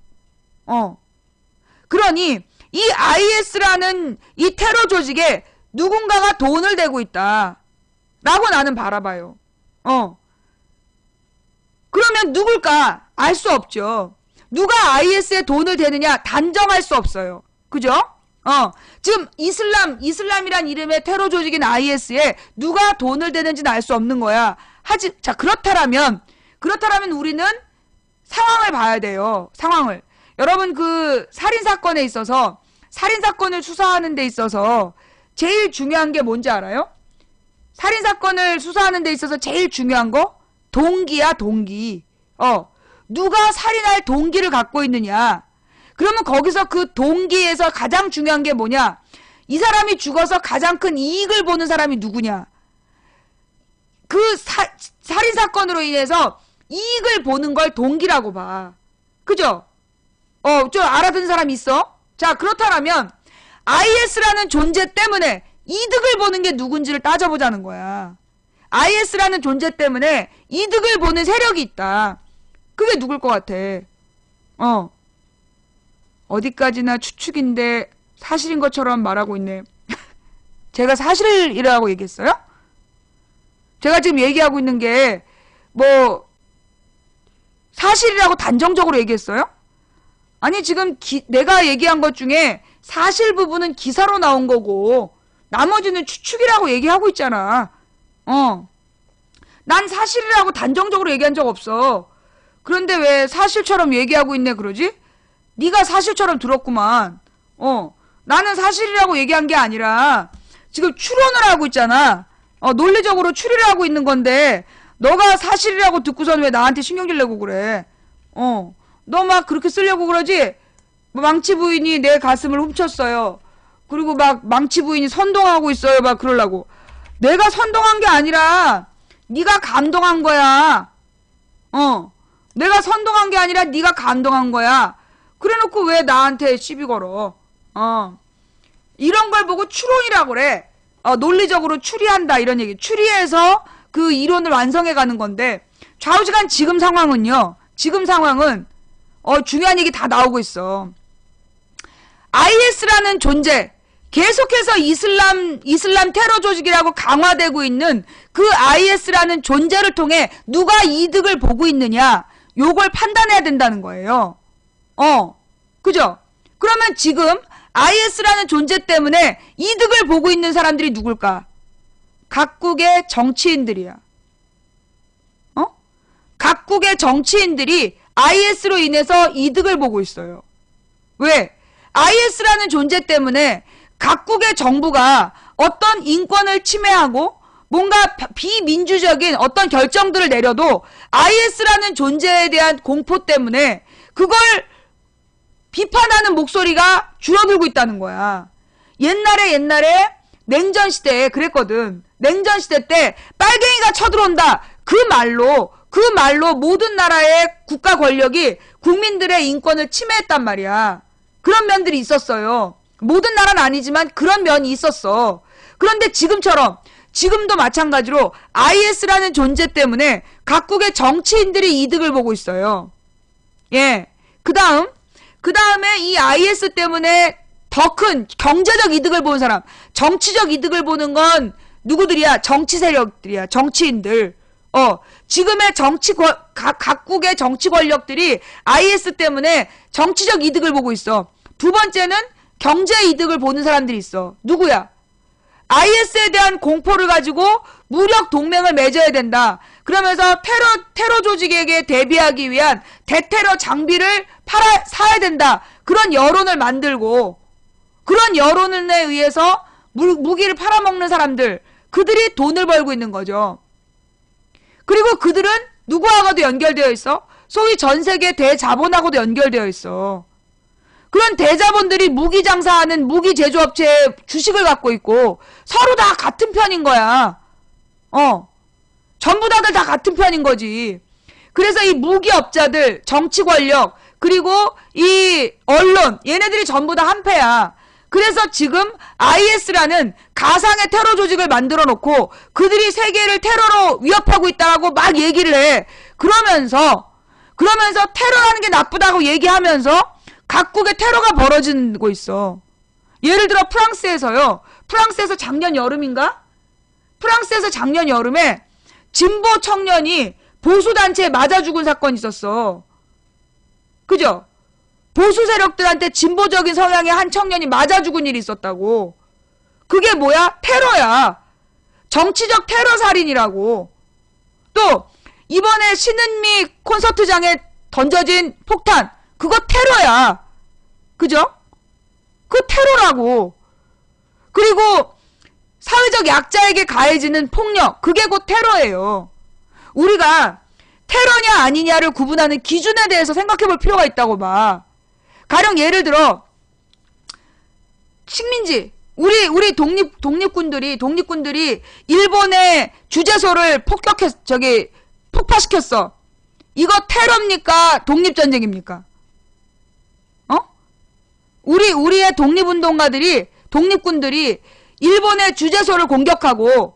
그러니 이 IS라는 이 테러 조직에 누군가가 돈을 대고 있다 라고 나는 바라봐요. 그러면 누굴까? 알 수 없죠. 누가 IS에 돈을 대느냐 단정할 수 없어요. 그죠? 지금 이슬람이란 이름의 테러 조직인 IS에 누가 돈을 대는지는 알 수 없는 거야. 자, 그렇다라면 우리는 상황을 봐야 돼요. 상황을. 여러분, 그 살인사건에 있어서, 살인사건을 수사하는 데 있어서 제일 중요한 게 뭔지 알아요? 살인사건을 수사하는 데 있어서 제일 중요한 거? 동기야, 동기. 누가 살인할 동기를 갖고 있느냐. 그러면 거기서 그 동기에서 가장 중요한 게 뭐냐? 이 사람이 죽어서 가장 큰 이익을 보는 사람이 누구냐? 그 살인사건으로 인해서 이익을 보는 걸 동기라고 봐. 그죠? 좀 알아듣는 사람 있어? 자, 그렇다면 IS라는 존재 때문에 이득을 보는 게 누군지를 따져보자는 거야. IS라는 존재 때문에 이득을 보는 세력이 있다. 그게 누굴 것 같아? 어디까지나 추측인데 사실인 것처럼 말하고 있네. 제가 사실이라고 얘기했어요? 제가 지금 얘기하고 있는 게 뭐 사실이라고 단정적으로 얘기했어요? 아니, 지금 내가 얘기한 것 중에 사실 부분은 기사로 나온 거고 나머지는 추측이라고 얘기하고 있잖아. 난 사실이라고 단정적으로 얘기한 적 없어. 그런데 왜 사실처럼 얘기하고 있네 그러지? 네가 사실처럼 들었구만. 나는 사실이라고 얘기한 게 아니라 지금 추론을 하고 있잖아. 논리적으로 추리를 하고 있는 건데 너가 사실이라고 듣고선 왜 나한테 신경질 내고 그래? 너 막 그렇게 쓰려고 그러지? 망치 부인이 내 가슴을 훔쳤어요. 그리고 막 망치 부인이 선동하고 있어요. 막 그러려고. 내가 선동한 게 아니라 네가 감동한 거야. 내가 선동한 게 아니라 네가 감동한 거야. 그래놓고 왜 나한테 시비 걸어? 이런 걸 보고 추론이라고 그래. 논리적으로 추리한다 이런 얘기. 추리해서 그 이론을 완성해 가는 건데, 좌우지간 지금 상황은요. 지금 상황은 중요한 얘기 다 나오고 있어. IS라는 존재, 계속해서 이슬람 테러 조직이라고 강화되고 있는 그 IS라는 존재를 통해 누가 이득을 보고 있느냐, 요걸 판단해야 된다는 거예요. 그죠? 그러면 지금 IS라는 존재 때문에 이득을 보고 있는 사람들이 누굴까? 각국의 정치인들이야. 각국의 정치인들이 IS로 인해서 이득을 보고 있어요. 왜? IS라는 존재 때문에 각국의 정부가 어떤 인권을 침해하고 뭔가 비민주적인 어떤 결정들을 내려도 IS라는 존재에 대한 공포 때문에 그걸 비판하는 목소리가 줄어들고 있다는 거야. 옛날에 냉전시대에 그랬거든. 냉전시대 때 빨갱이가 쳐들어온다. 그 말로 모든 나라의 국가 권력이 국민들의 인권을 침해했단 말이야. 그런 면들이 있었어요. 모든 나라는 아니지만 그런 면이 있었어. 그런데 지금처럼 지금도 마찬가지로 IS라는 존재 때문에 각국의 정치인들이 이득을 보고 있어요. 예. 그 다음에 이 IS 때문에 더 큰 경제적 이득을 보는 사람, 정치적 이득을 보는 건 누구들이야? 정치 세력들이야. 정치인들. 지금의 각국의 정치 권력들이 IS 때문에 정치적 이득을 보고 있어. 두 번째는 경제 이득을 보는 사람들이 있어. 누구야? IS에 대한 공포를 가지고 무력 동맹을 맺어야 된다. 그러면서 테러 조직에게 대비하기 위한 대테러 장비를 사야 된다. 그런 여론을 만들고, 그런 여론에 의해서 무기를 팔아먹는 사람들, 그들이 돈을 벌고 있는 거죠. 그리고 그들은 누구하고도 연결되어 있어? 소위 전 세계 대자본하고도 연결되어 있어. 그런 대자본들이 무기 장사하는 무기 제조업체에 주식을 갖고 있고 서로 다 같은 편인 거야. 전부 다들 다 같은 편인 거지. 그래서 이 무기업자들, 정치 권력, 그리고 이 언론, 얘네들이 전부 다 한패야. 그래서 지금 IS라는 가상의 테러 조직을 만들어 놓고 그들이 세계를 테러로 위협하고 있다고 막 얘기를 해. 그러면서 테러라는 게 나쁘다고 얘기하면서 각국의 테러가 벌어지고 있어. 예를 들어 프랑스에서 작년 여름인가? 프랑스에서 작년 여름에 진보 청년이 보수단체에 맞아 죽은 사건이 있었어. 그죠? 보수 세력들한테 진보적인 성향의 한 청년이 맞아 죽은 일이 있었다고. 그게 뭐야? 테러야. 정치적 테러 살인이라고. 또 이번에 신은미 콘서트장에 던져진 폭탄, 그거 테러야. 그죠? 그 테러라고. 그리고 사회적 약자에게 가해지는 폭력, 그게 곧 테러예요. 우리가 테러냐 아니냐를 구분하는 기준에 대해서 생각해 볼 필요가 있다고 봐. 가령 예를 들어 식민지, 우리 독립군들이 일본의 주재소를 폭파시켰어. 이거 테러입니까? 독립전쟁입니까? 우리의 독립군들이 일본의 주재소를 공격하고,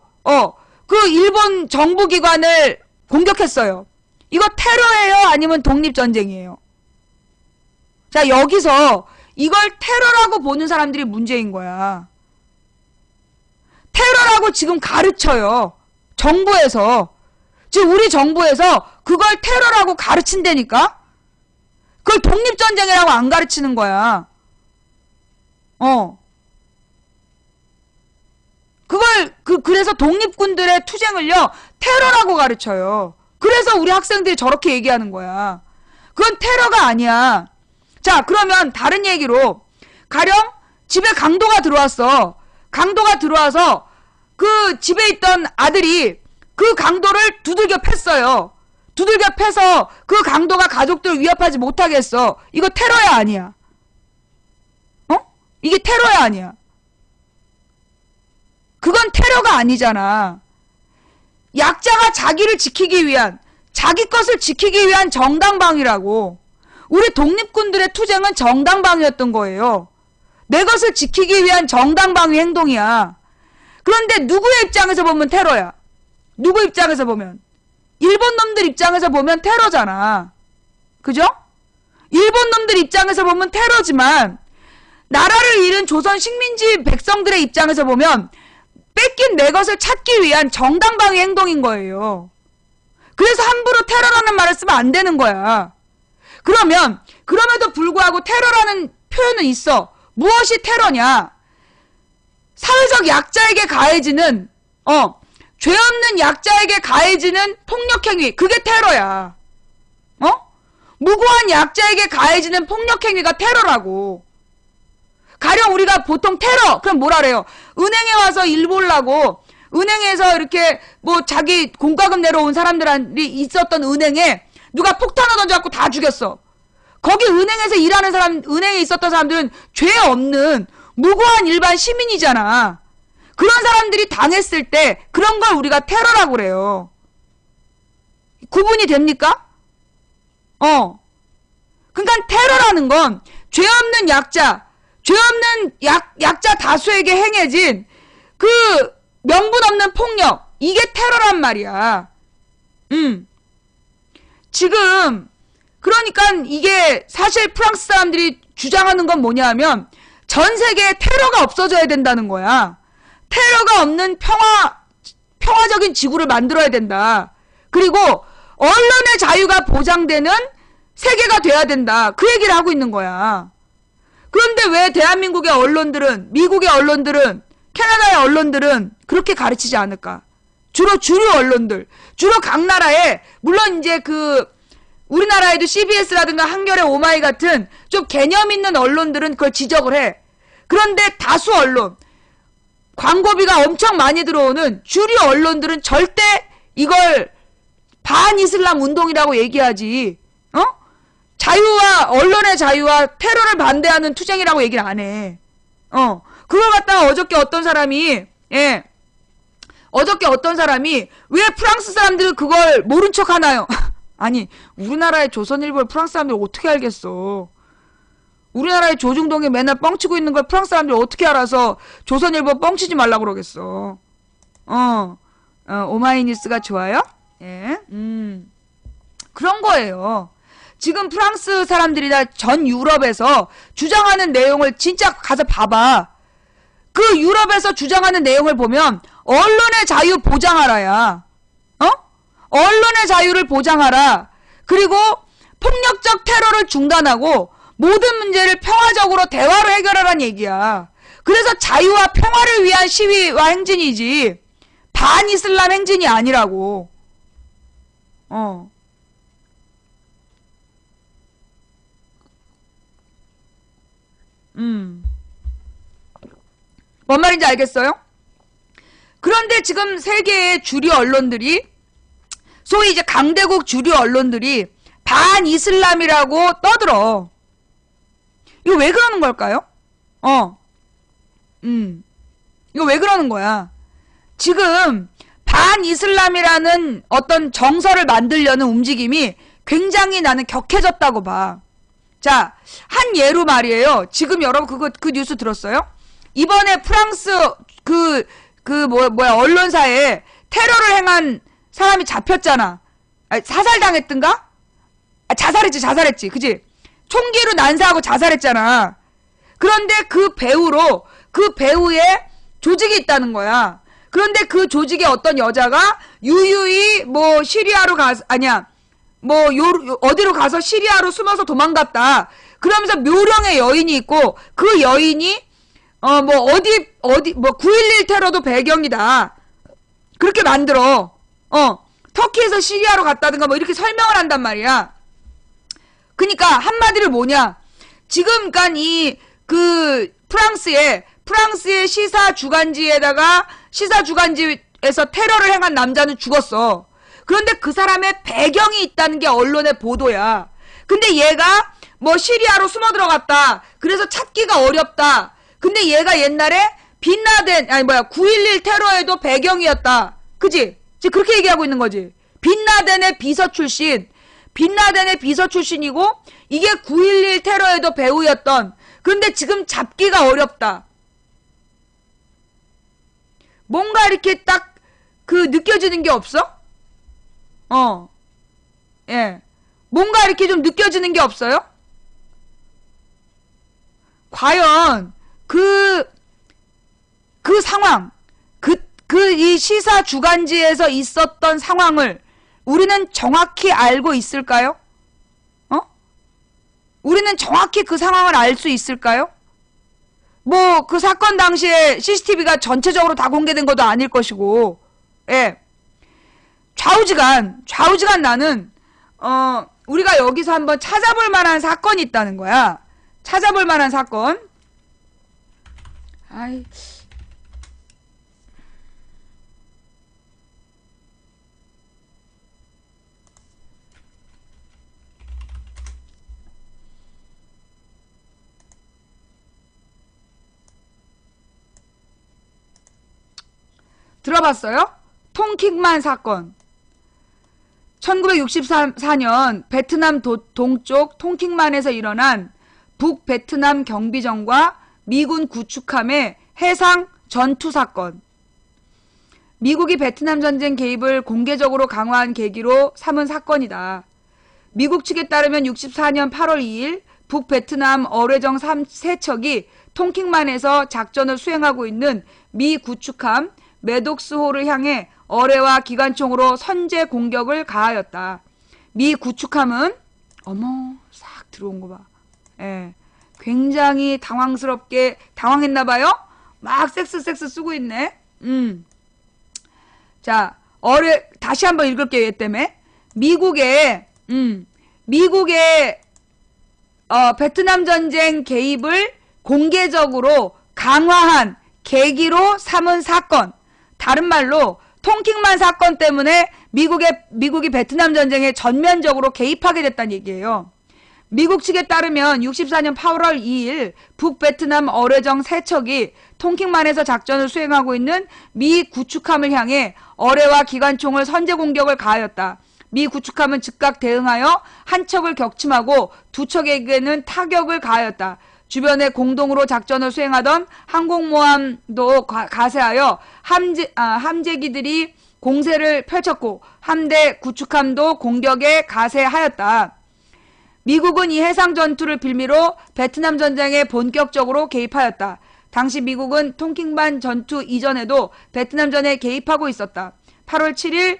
그 일본 정부기관을 공격했어요. 이거 테러예요? 아니면 독립전쟁이에요? 자, 여기서 이걸 테러라고 보는 사람들이 문제인 거야. 테러라고 지금 가르쳐요. 정부에서. 지금 우리 정부에서 그걸 테러라고 가르친다니까? 그걸 독립전쟁이라고 안 가르치는 거야. 그래서 독립군들의 투쟁을요, 테러라고 가르쳐요. 그래서 우리 학생들이 저렇게 얘기하는 거야. 그건 테러가 아니야. 자, 그러면 다른 얘기로, 가령 집에 강도가 들어왔어. 강도가 들어와서 그 집에 있던 아들이 그 강도를 두들겨 팼어요. 두들겨 패서 그 강도가 가족들을 위협하지 못하게 했어. 이거 테러야 아니야? 이게 테러야 아니야? 그건 테러가 아니잖아. 약자가 자기를 지키기 위한, 자기 것을 지키기 위한 정당방위라고. 우리 독립군들의 투쟁은 정당방위였던 거예요. 내 것을 지키기 위한 정당방위 행동이야. 그런데 누구의 입장에서 보면 테러야? 누구 입장에서 보면? 일본 놈들 입장에서 보면 테러잖아. 그죠? 일본 놈들 입장에서 보면 테러지만 나라를 잃은 조선 식민지 백성들의 입장에서 보면 뺏긴 내 것을 찾기 위한 정당방위 행동인 거예요. 그래서 함부로 테러라는 말을 쓰면 안 되는 거야. 그러면 그럼에도 불구하고 테러라는 표현은 있어. 무엇이 테러냐? 사회적 약자에게 가해지는 죄 없는 약자에게 가해지는 폭력행위, 그게 테러야. 무고한 약자에게 가해지는 폭력행위가 테러라고. 가령 우리가 보통 테러, 그럼 뭐라 그래요? 은행에 와서 일 보려고, 은행에서 이렇게 뭐 자기 공과금 내러온 사람들이 있었던 은행에 누가 폭탄을 던져갖고 다 죽였어. 거기 은행에서 일하는 사람, 은행에 있었던 사람들은 죄 없는 무고한 일반 시민이잖아. 그런 사람들이 당했을 때 그런 걸 우리가 테러라고 그래요. 구분이 됩니까? 그러니까 테러라는 건 죄 없는 약자, 죄 없는 약자 다수에게 행해진 그 명분 없는 폭력, 이게 테러란 말이야. 지금 그러니까 이게 사실 프랑스 사람들이 주장하는 건 뭐냐 하면 전 세계에 테러가 없어져야 된다는 거야. 테러가 없는 평화적인 지구를 만들어야 된다. 그리고 언론의 자유가 보장되는 세계가 돼야 된다. 그 얘기를 하고 있는 거야. 그런데 왜 대한민국의 언론들은, 미국의 언론들은, 캐나다의 언론들은 그렇게 가르치지 않을까? 주로 주류 언론들, 주로 각 나라에, 물론 이제 우리나라에도 CBS라든가 한겨레 오마이 같은 좀 개념 있는 언론들은 그걸 지적을 해. 그런데 다수 언론, 광고비가 엄청 많이 들어오는 주류 언론들은 절대 이걸 반이슬람 운동이라고 얘기하지, 자유와, 언론의 자유와 테러를 반대하는 투쟁이라고 얘기를 안 해. 그걸 갖다가 어저께 어떤 사람이 왜 프랑스 사람들은 그걸 모른 척 하나요? 아니, 우리나라의 조선일보를 프랑스 사람들이 어떻게 알겠어? 우리나라의 조중동이 맨날 뻥치고 있는 걸 프랑스 사람들이 어떻게 알아서 조선일보 뻥치지 말라고 그러겠어? 오마이뉴스가 좋아요? 예, 그런 거예요. 지금 프랑스 사람들이나 전 유럽에서 주장하는 내용을 진짜 가서 봐봐. 그 유럽에서 주장하는 내용을 보면 언론의 자유 보장하라야. 언론의 자유를 보장하라. 그리고 폭력적 테러를 중단하고 모든 문제를 평화적으로 대화로 해결하라는 얘기야. 그래서 자유와 평화를 위한 시위와 행진이지 반이슬람 행진이 아니라고. 뭔 말인지 알겠어요? 그런데 지금 세계의 주류 언론들이, 소위 이제 강대국 주류 언론들이 반이슬람이라고 떠들어. 이거 왜 그러는 걸까요? 이거 왜 그러는 거야? 지금 반이슬람이라는 어떤 정서를 만들려는 움직임이 굉장히 나는 격해졌다고 봐. 자, 한 예로 말이에요. 지금 여러분 그 뉴스 들었어요? 이번에 프랑스 언론사에 테러를 행한 사람이 잡혔잖아. 사살당했던가? 자살했지. 그지? 총기로 난사하고 자살했잖아. 그런데 그 배우의 조직이 있다는 거야. 그런데 그 조직의 어떤 여자가 유유히 시리아로 어디로 가서 시리아로 숨어서 도망갔다. 그러면서 묘령의 여인이 있고, 그 여인이 9.11 테러도 배경이다. 그렇게 만들어. 터키에서 시리아로 갔다든가 이렇게 설명을 한단 말이야. 그니까 한마디로 뭐냐. 지금 프랑스의 시사 주간지에서 테러를 행한 남자는 죽었어. 그런데 그 사람의 배경이 있다는 게 언론의 보도야. 근데 얘가 시리아로 숨어 들어갔다. 그래서 찾기가 어렵다. 근데 얘가 옛날에 9.11 테러에도 배경이었다. 그지? 지금 그렇게 얘기하고 있는 거지. 빈라덴의 비서 출신이고, 이게 9.11 테러에도 배우였던. 근데 지금 잡기가 어렵다. 뭔가 이렇게 딱 느껴지는 게 없어? 예. 뭔가 이렇게 좀 느껴지는 게 없어요? 과연 그 상황, 이 시사 주간지에서 있었던 상황을 우리는 정확히 알고 있을까요? 우리는 정확히 그 상황을 알 수 있을까요? 그 사건 당시에 CCTV가 전체적으로 다 공개된 것도 아닐 것이고, 예. 좌우지간 나는, 우리가 여기서 한번 찾아볼 만한 사건이 있다는 거야. 찾아볼 만한 사건. 들어봤어요? 통킥만 사건. 1964년 베트남 동쪽 통킥만에서 일어난 북베트남 경비정과 미군 구축함의 해상 전투 사건. 미국이 베트남 전쟁 개입을 공개적으로 강화한 계기로 삼은 사건이다. 미국 측에 따르면 64년 8월 2일 북베트남 어뢰정 3세척이 tonkin만에서 작전을 수행하고 있는 미 구축함 매독스호를 향해 어뢰와 기관총으로 선제 공격을 가하였다. 미 구축함은 어머 싹 들어온 거 봐. 예, 굉장히 당황스럽게 당황했나봐요. 막 섹스 쓰고 있네. 자, 어뢰 다시 한번 읽을게요. 얘 때문에 미국의 베트남 전쟁 개입을 공개적으로 강화한 계기로 삼은 사건. 다른 말로 tonkin만 사건 때문에 미국이 베트남 전쟁에 전면적으로 개입하게 됐다는 얘기예요. 미국 측에 따르면 64년 8월 2일 북베트남 어뢰정 3척이 tonkin만에서 작전을 수행하고 있는 미 구축함을 향해 어뢰와 기관총을 선제 공격을 가하였다. 미 구축함은 즉각 대응하여 한 척을 격침하고 두 척에게는 타격을 가하였다. 주변에 공동으로 작전을 수행하던 항공모함도 가세하여 함재기들이 공세를 펼쳤고 함대 구축함도 공격에 가세하였다. 미국은 이 해상 전투를 빌미로 베트남 전쟁에 본격적으로 개입하였다. 당시 미국은 tonkin만 전투 이전에도 베트남전에 개입하고 있었다. 8월 7일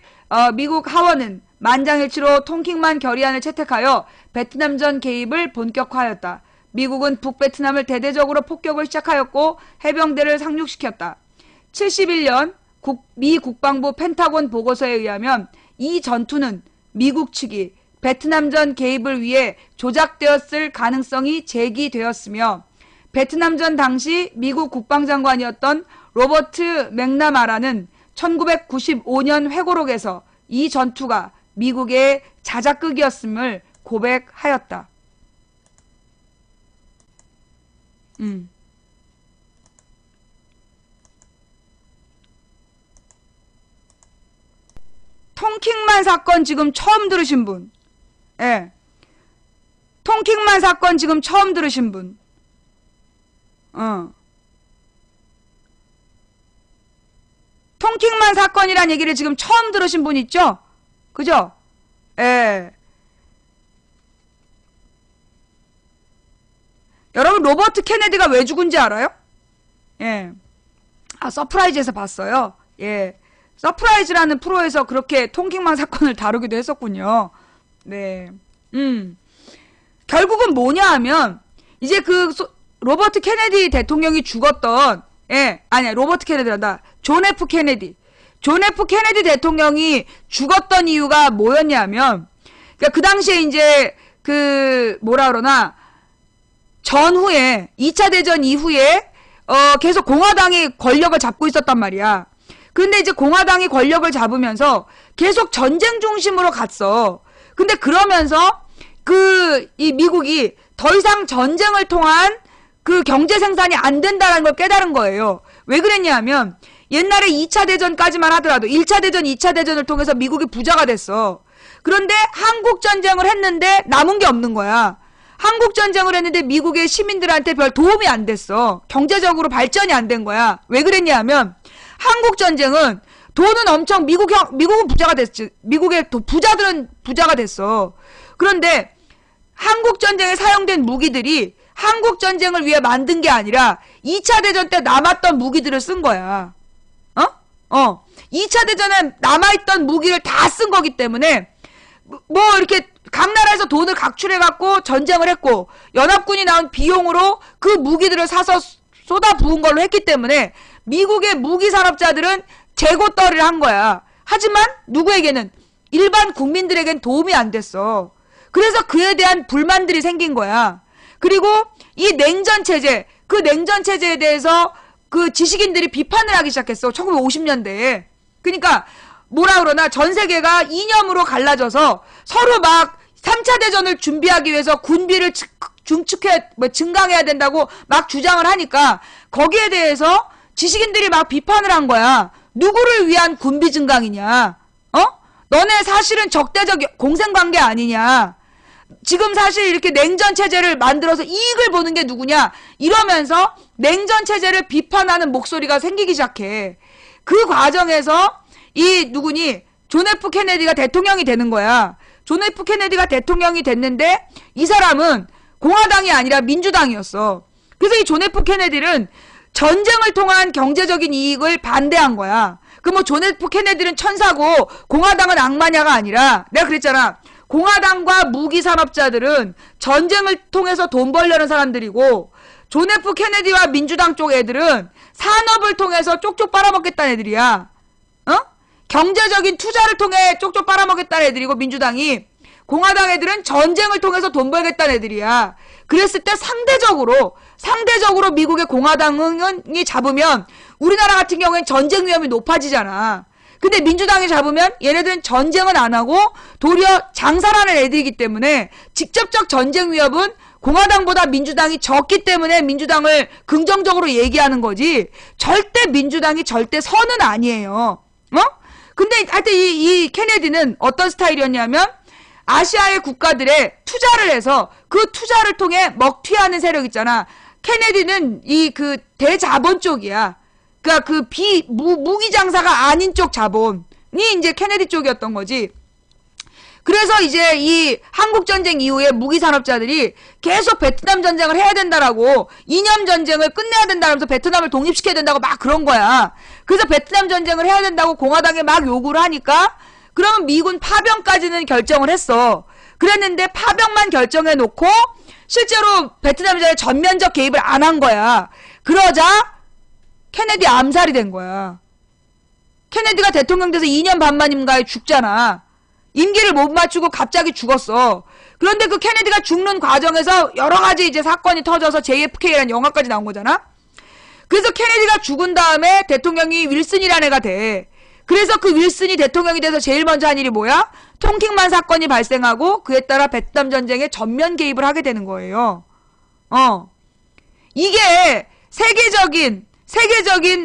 미국 하원은 만장일치로 tonkin만 결의안을 채택하여 베트남전 개입을 본격화하였다. 미국은 북베트남을 대대적으로 폭격을 시작하였고 해병대를 상륙시켰다. 71년 미 국방부 펜타곤 보고서에 의하면 이 전투는 미국 측이 베트남전 개입을 위해 조작되었을 가능성이 제기되었으며 베트남전 당시 미국 국방장관이었던 로버트 맥나마라는 1995년 회고록에서 이 전투가 미국의 자작극이었음을 고백하였다. tonkin만 사건 지금 처음 들으신 분. 예. tonkin만 사건 지금 처음 들으신 분. tonkin만 사건이란 얘기를 지금 처음 들으신 분 있죠? 그죠? 예. 여러분 로버트 케네디가 왜 죽은지 알아요? 예. 서프라이즈에서 봤어요. 예. 서프라이즈라는 프로에서 그렇게 tonkin만 사건을 다루기도 했었군요. 네. 결국은 뭐냐 하면 이제 로버트 케네디 대통령이 죽었던 로버트 케네디란다. 존 F 케네디 대통령이 죽었던 이유가 뭐였냐면 그러니까 그 당시에 이제 전후에 2차 대전 이후에 계속 공화당이 권력을 잡고 있었단 말이야. 근데 이제 공화당이 권력을 잡으면서 계속 전쟁 중심으로 갔어. 근데 그러면서 이 미국이 더 이상 전쟁을 통한 그 경제 생산이 안 된다는 걸 깨달은 거예요. 왜 그랬냐면 옛날에 2차 대전까지만 하더라도 1차 대전, 2차 대전을 통해서 미국이 부자가 됐어. 그런데 한국 전쟁을 했는데 남은 게 없는 거야. 한국 전쟁을 했는데 미국의 시민들한테 별 도움이 안 됐어. 경제적으로 발전이 안 된 거야. 왜 그랬냐면 한국 전쟁은 돈은 엄청 미국은 부자가 됐지. 미국의 부자들은 부자가 됐어. 그런데 한국 전쟁에 사용된 무기들이 한국 전쟁을 위해 만든 게 아니라 2차 대전 때 남았던 무기들을 쓴 거야. 2차 대전에 남아있던 무기를 다 쓴 거기 때문에 이렇게 각 나라에서 돈을 각출해갖고 전쟁을 했고 연합군이 나온 비용으로 그 무기들을 사서 쏟아부은 걸로 했기 때문에 미국의 무기 산업자들은 재고떨이를 한 거야. 하지만 누구에게는 일반 국민들에겐 도움이 안 됐어. 그래서 그에 대한 불만들이 생긴 거야. 그리고 이 냉전 체제, 그 냉전 체제에 대해서 그 지식인들이 비판을 하기 시작했어. 1950년대에. 그러니까 전 세계가 이념으로 갈라져서 서로 막 3차 대전을 준비하기 위해서 군비를 증강해야 된다고 막 주장을 하니까 거기에 대해서 지식인들이 막 비판을 한 거야. 누구를 위한 군비 증강이냐? 너네 사실은 적대적 공생관계 아니냐? 지금 사실 이렇게 냉전 체제를 만들어서 이익을 보는 게 누구냐? 이러면서 냉전 체제를 비판하는 목소리가 생기기 시작해. 그 과정에서 이 누구니? 존 F 케네디가 대통령이 되는 거야. 존 F 케네디가 대통령이 됐는데 이 사람은 공화당이 아니라 민주당이었어. 그래서 이 존 F 케네디는 전쟁을 통한 경제적인 이익을 반대한 거야. 그 뭐 존 F 케네디는 천사고 공화당은 악마냐가 아니라 내가 그랬잖아. 공화당과 무기 산업자들은 전쟁을 통해서 돈 벌려는 사람들이고 존 F 케네디와 민주당 쪽 애들은 산업을 통해서 쪽쪽 빨아먹겠다는 애들이야. 어? 경제적인 투자를 통해 쪽쪽 빨아먹겠다는 애들이고 민주당이 공화당 애들은 전쟁을 통해서 돈 벌겠다는 애들이야. 그랬을 때 상대적으로 미국의 공화당이 잡으면 우리나라 같은 경우엔 전쟁 위험이 높아지잖아. 근데 민주당이 잡으면 얘네들은 전쟁은 안 하고 도리어 장사라는 애들이기 때문에 직접적 전쟁 위협은 공화당보다 민주당이 적기 때문에 민주당을 긍정적으로 얘기하는 거지 절대 민주당이 절대 선은 아니에요. 어? 근데 하여튼 이 케네디는 어떤 스타일이었냐면 아시아의 국가들에 투자를 해서 그 투자를 통해 먹튀하는 세력 있잖아. 케네디는 이 그 대자본 쪽이야. 그러니까 그 무기 장사가 아닌 쪽 자본이 이제 케네디 쪽이었던 거지. 그래서 이제 이 한국 전쟁 이후에 무기 산업자들이 계속 베트남 전쟁을 해야 된다라고 이념 전쟁을 끝내야 된다면서 베트남을 독립시켜야 된다고 막 그런 거야. 그래서 베트남 전쟁을 해야 된다고 공화당에 막 요구를 하니까 그러면 미군 파병까지는 결정을 했어. 그랬는데 파병만 결정해 놓고 실제로 베트남 전쟁에 전면적 개입을 안 한 거야. 그러자 케네디 암살이 된 거야. 케네디가 대통령 돼서 2년 반 만인가에 죽잖아. 임기를 못 맞추고 갑자기 죽었어. 그런데 그 케네디가 죽는 과정에서 여러 가지 이제 사건이 터져서 JFK라는 영화까지 나온 거잖아. 그래서 케네디가 죽은 다음에 대통령이 윌슨이라는 애가 돼. 그래서 그 윌슨이 대통령이 돼서 제일 먼저 한 일이 뭐야? 통킹만 사건이 발생하고 그에 따라 베트남 전쟁에 전면 개입을 하게 되는 거예요. 이게 세계적인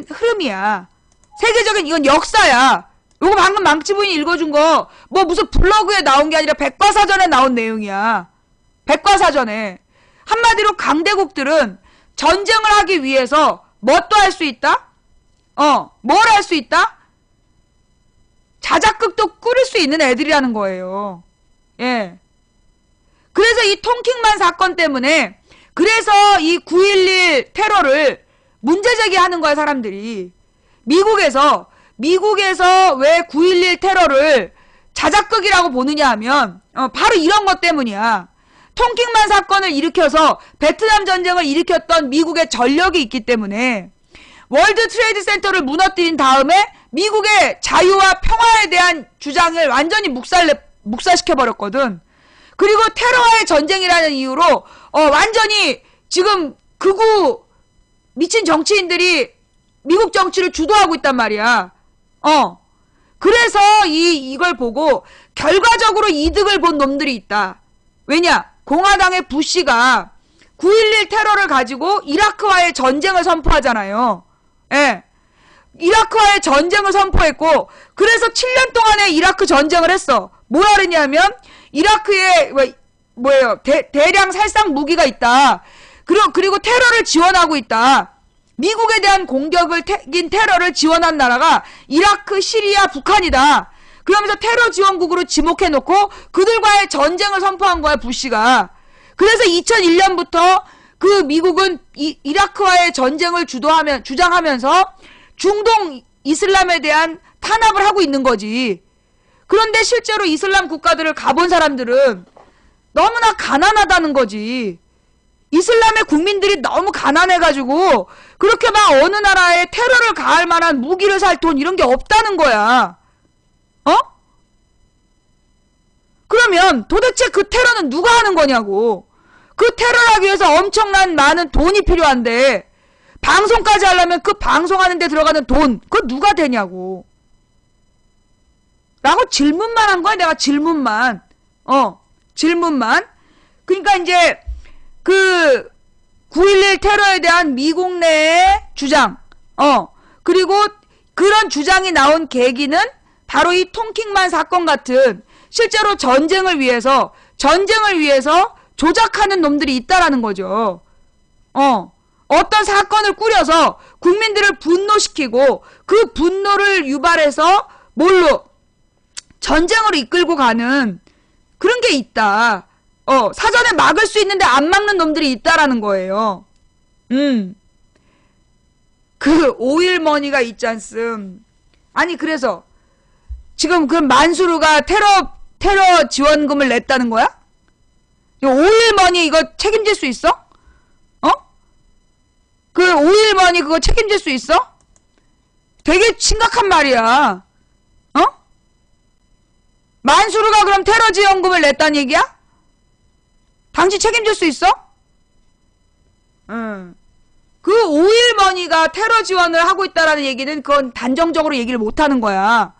흐름이야. 세계적인 이건 역사야. 요거 방금 망치 부인이 읽어준 거 뭐 무슨 블로그에 나온 게 아니라 백과사전에 나온 내용이야. 백과사전에. 한마디로 강대국들은 전쟁을 하기 위해서 뭣도 할 수 있다? 뭘 할 수 있다? 자작극도 꾸릴 수 있는 애들이라는 거예요. 예. 그래서 이 통킹만 사건 때문에 그래서 이 9.11 테러를 문제제기하는 거야, 사람들이. 미국에서 왜 9.11 테러를 자작극이라고 보느냐 하면 바로 이런 것 때문이야. 통킹만 사건을 일으켜서 베트남 전쟁을 일으켰던 미국의 전력이 있기 때문에 월드 트레이드 센터를 무너뜨린 다음에 미국의 자유와 평화에 대한 주장을 완전히 묵살시켜버렸거든. 그리고 테러와의 전쟁이라는 이유로 완전히 지금 극우 미친 정치인들이 미국 정치를 주도하고 있단 말이야. 그래서 이걸 보고 결과적으로 이득을 본 놈들이 있다. 왜냐? 공화당의 부시가 9.11 테러를 가지고 이라크와의 전쟁을 선포하잖아요. 예. 이라크와의 전쟁을 선포했고 그래서 7년 동안의 이라크 전쟁을 했어. 뭐라 그랬냐면 이라크에 대량 살상 무기가 있다. 그리고 테러를 지원하고 있다. 미국에 대한 공격인 테러를 지원한 나라가 이라크, 시리아, 북한이다. 그러면서 테러 지원국으로 지목해놓고 그들과의 전쟁을 선포한 거야, 부시가. 그래서 2001년부터 그 미국은 이라크와의 전쟁을 주장하면서 중동 이슬람에 대한 탄압을 하고 있는 거지. 그런데 실제로 이슬람 국가들을 가본 사람들은 너무나 가난하다는 거지. 이슬람의 국민들이 너무 가난해가지고 그렇게 막 어느 나라에 테러를 가할 만한 무기를 살 돈 이런 게 없다는 거야. 그러면 도대체 그 테러는 누가 하는 거냐고. 그 테러를 하기 위해서 엄청난 많은 돈이 필요한데 방송까지 하려면 그 방송하는 데 들어가는 돈 그거 누가 되냐고. 라고 질문만 한 거야. 내가 질문만. 질문만. 그러니까 이제 그 9.11 테러에 대한 미국 내의 주장 그리고 그런 주장이 나온 계기는 바로 이 통킹만 사건 같은 실제로 전쟁을 위해서 조작하는 놈들이 있다라는 거죠. 어떤 사건을 꾸려서 국민들을 분노시키고 그 분노를 유발해서 뭘로? 전쟁으로 이끌고 가는 그런 게 있다. 사전에 막을 수 있는데 안 막는 놈들이 있다라는 거예요. 그 오일머니가 있지 않음. 아니 그래서 지금 그 만수르가 테러 지원금을 냈다는 거야? 오일머니 이거 책임질 수 있어? 그 오일머니 그거 책임질 수 있어? 되게 심각한 말이야. 만수르가 그럼 테러 지원금을 냈다는 얘기야? 당신 책임질 수 있어? 그 오일머니가 테러 지원을 하고 있다라는 얘기는 그건 단정적으로 얘기를 못하는 거야.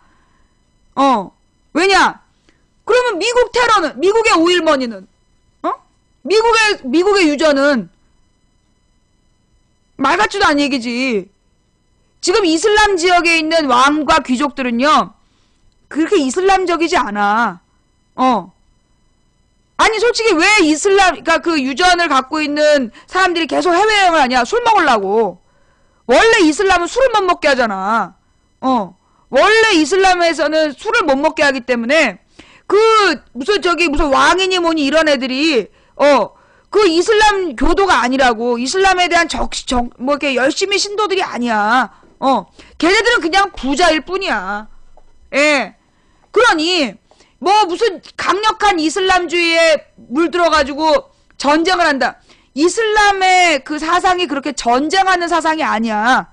왜냐? 그러면 미국의 오일머니는 미국의 유저는 말 같지도 않은 얘기지. 지금 이슬람 지역에 있는 왕과 귀족들은요 그렇게 이슬람적이지 않아. 아니 솔직히 왜 그러니까 그 유전을 갖고 있는 사람들이 계속 해외여행을 하냐? 술 먹으려고. 원래 이슬람은 술을 못 먹게 하잖아. 원래 이슬람에서는 술을 못 먹게 하기 때문에 무슨 왕이니 뭐니 이런 애들이 그 이슬람 교도가 아니라고. 이슬람에 대한 뭐 이렇게 열심히 신도들이 아니야. 걔네들은 그냥 부자일 뿐이야. 예. 그러니 뭐 무슨 강력한 이슬람주의에 물들어가지고 전쟁을 한다. 이슬람의 그 사상이 그렇게 전쟁하는 사상이 아니야.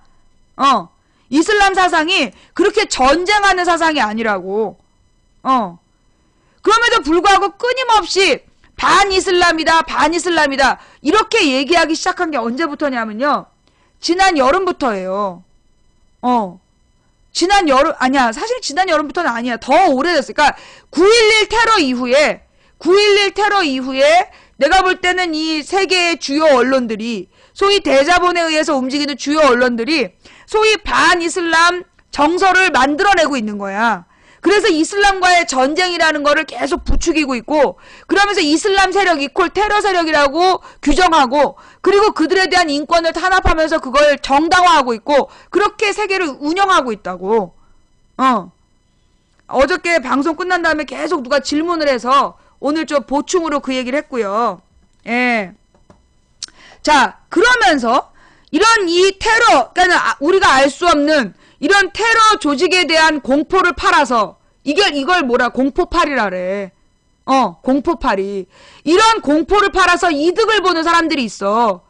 이슬람 사상이 그렇게 전쟁하는 사상이 아니라고. 그럼에도 불구하고 끊임없이 반이슬람이다 이렇게 얘기하기 시작한 게 언제부터냐면요 지난 여름부터예요. 사실 지난 여름부터는 아니야. 더 오래됐어. 그러니까 9.11 테러 이후에 내가 볼 때는 이 세계의 주요 언론들이 소위 대자본에 의해서 움직이는 주요 언론들이 소위 반이슬람 정서를 만들어내고 있는 거야. 그래서 이슬람과의 전쟁이라는 거를 계속 부추기고 있고 그러면서 이슬람 세력 이퀄 테러 세력이라고 규정하고 그리고 그들에 대한 인권을 탄압하면서 그걸 정당화하고 있고 그렇게 세계를 운영하고 있다고. 어저께 방송 끝난 다음에 계속 누가 질문을 해서 오늘 좀 보충으로 그 얘기를 했고요. 예. 자, 그러면서 이런 이 테러, 그러니까 우리가 알 수 없는 이런 테러 조직에 대한 공포를 팔아서 이걸 뭐라 공포팔이라 그래. 공포팔이. 이런 공포를 팔아서 이득을 보는 사람들이 있어.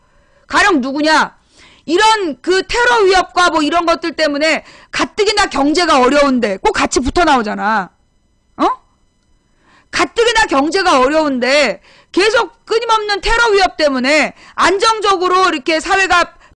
가령 누구냐? 이런 그 테러 위협과 뭐 이런 것들 때문에 가뜩이나 경제가 어려운데 꼭 같이 붙어 나오잖아. 가뜩이나 경제가 어려운데 계속 끊임없는 테러 위협 때문에 안정적으로 이렇게 사회가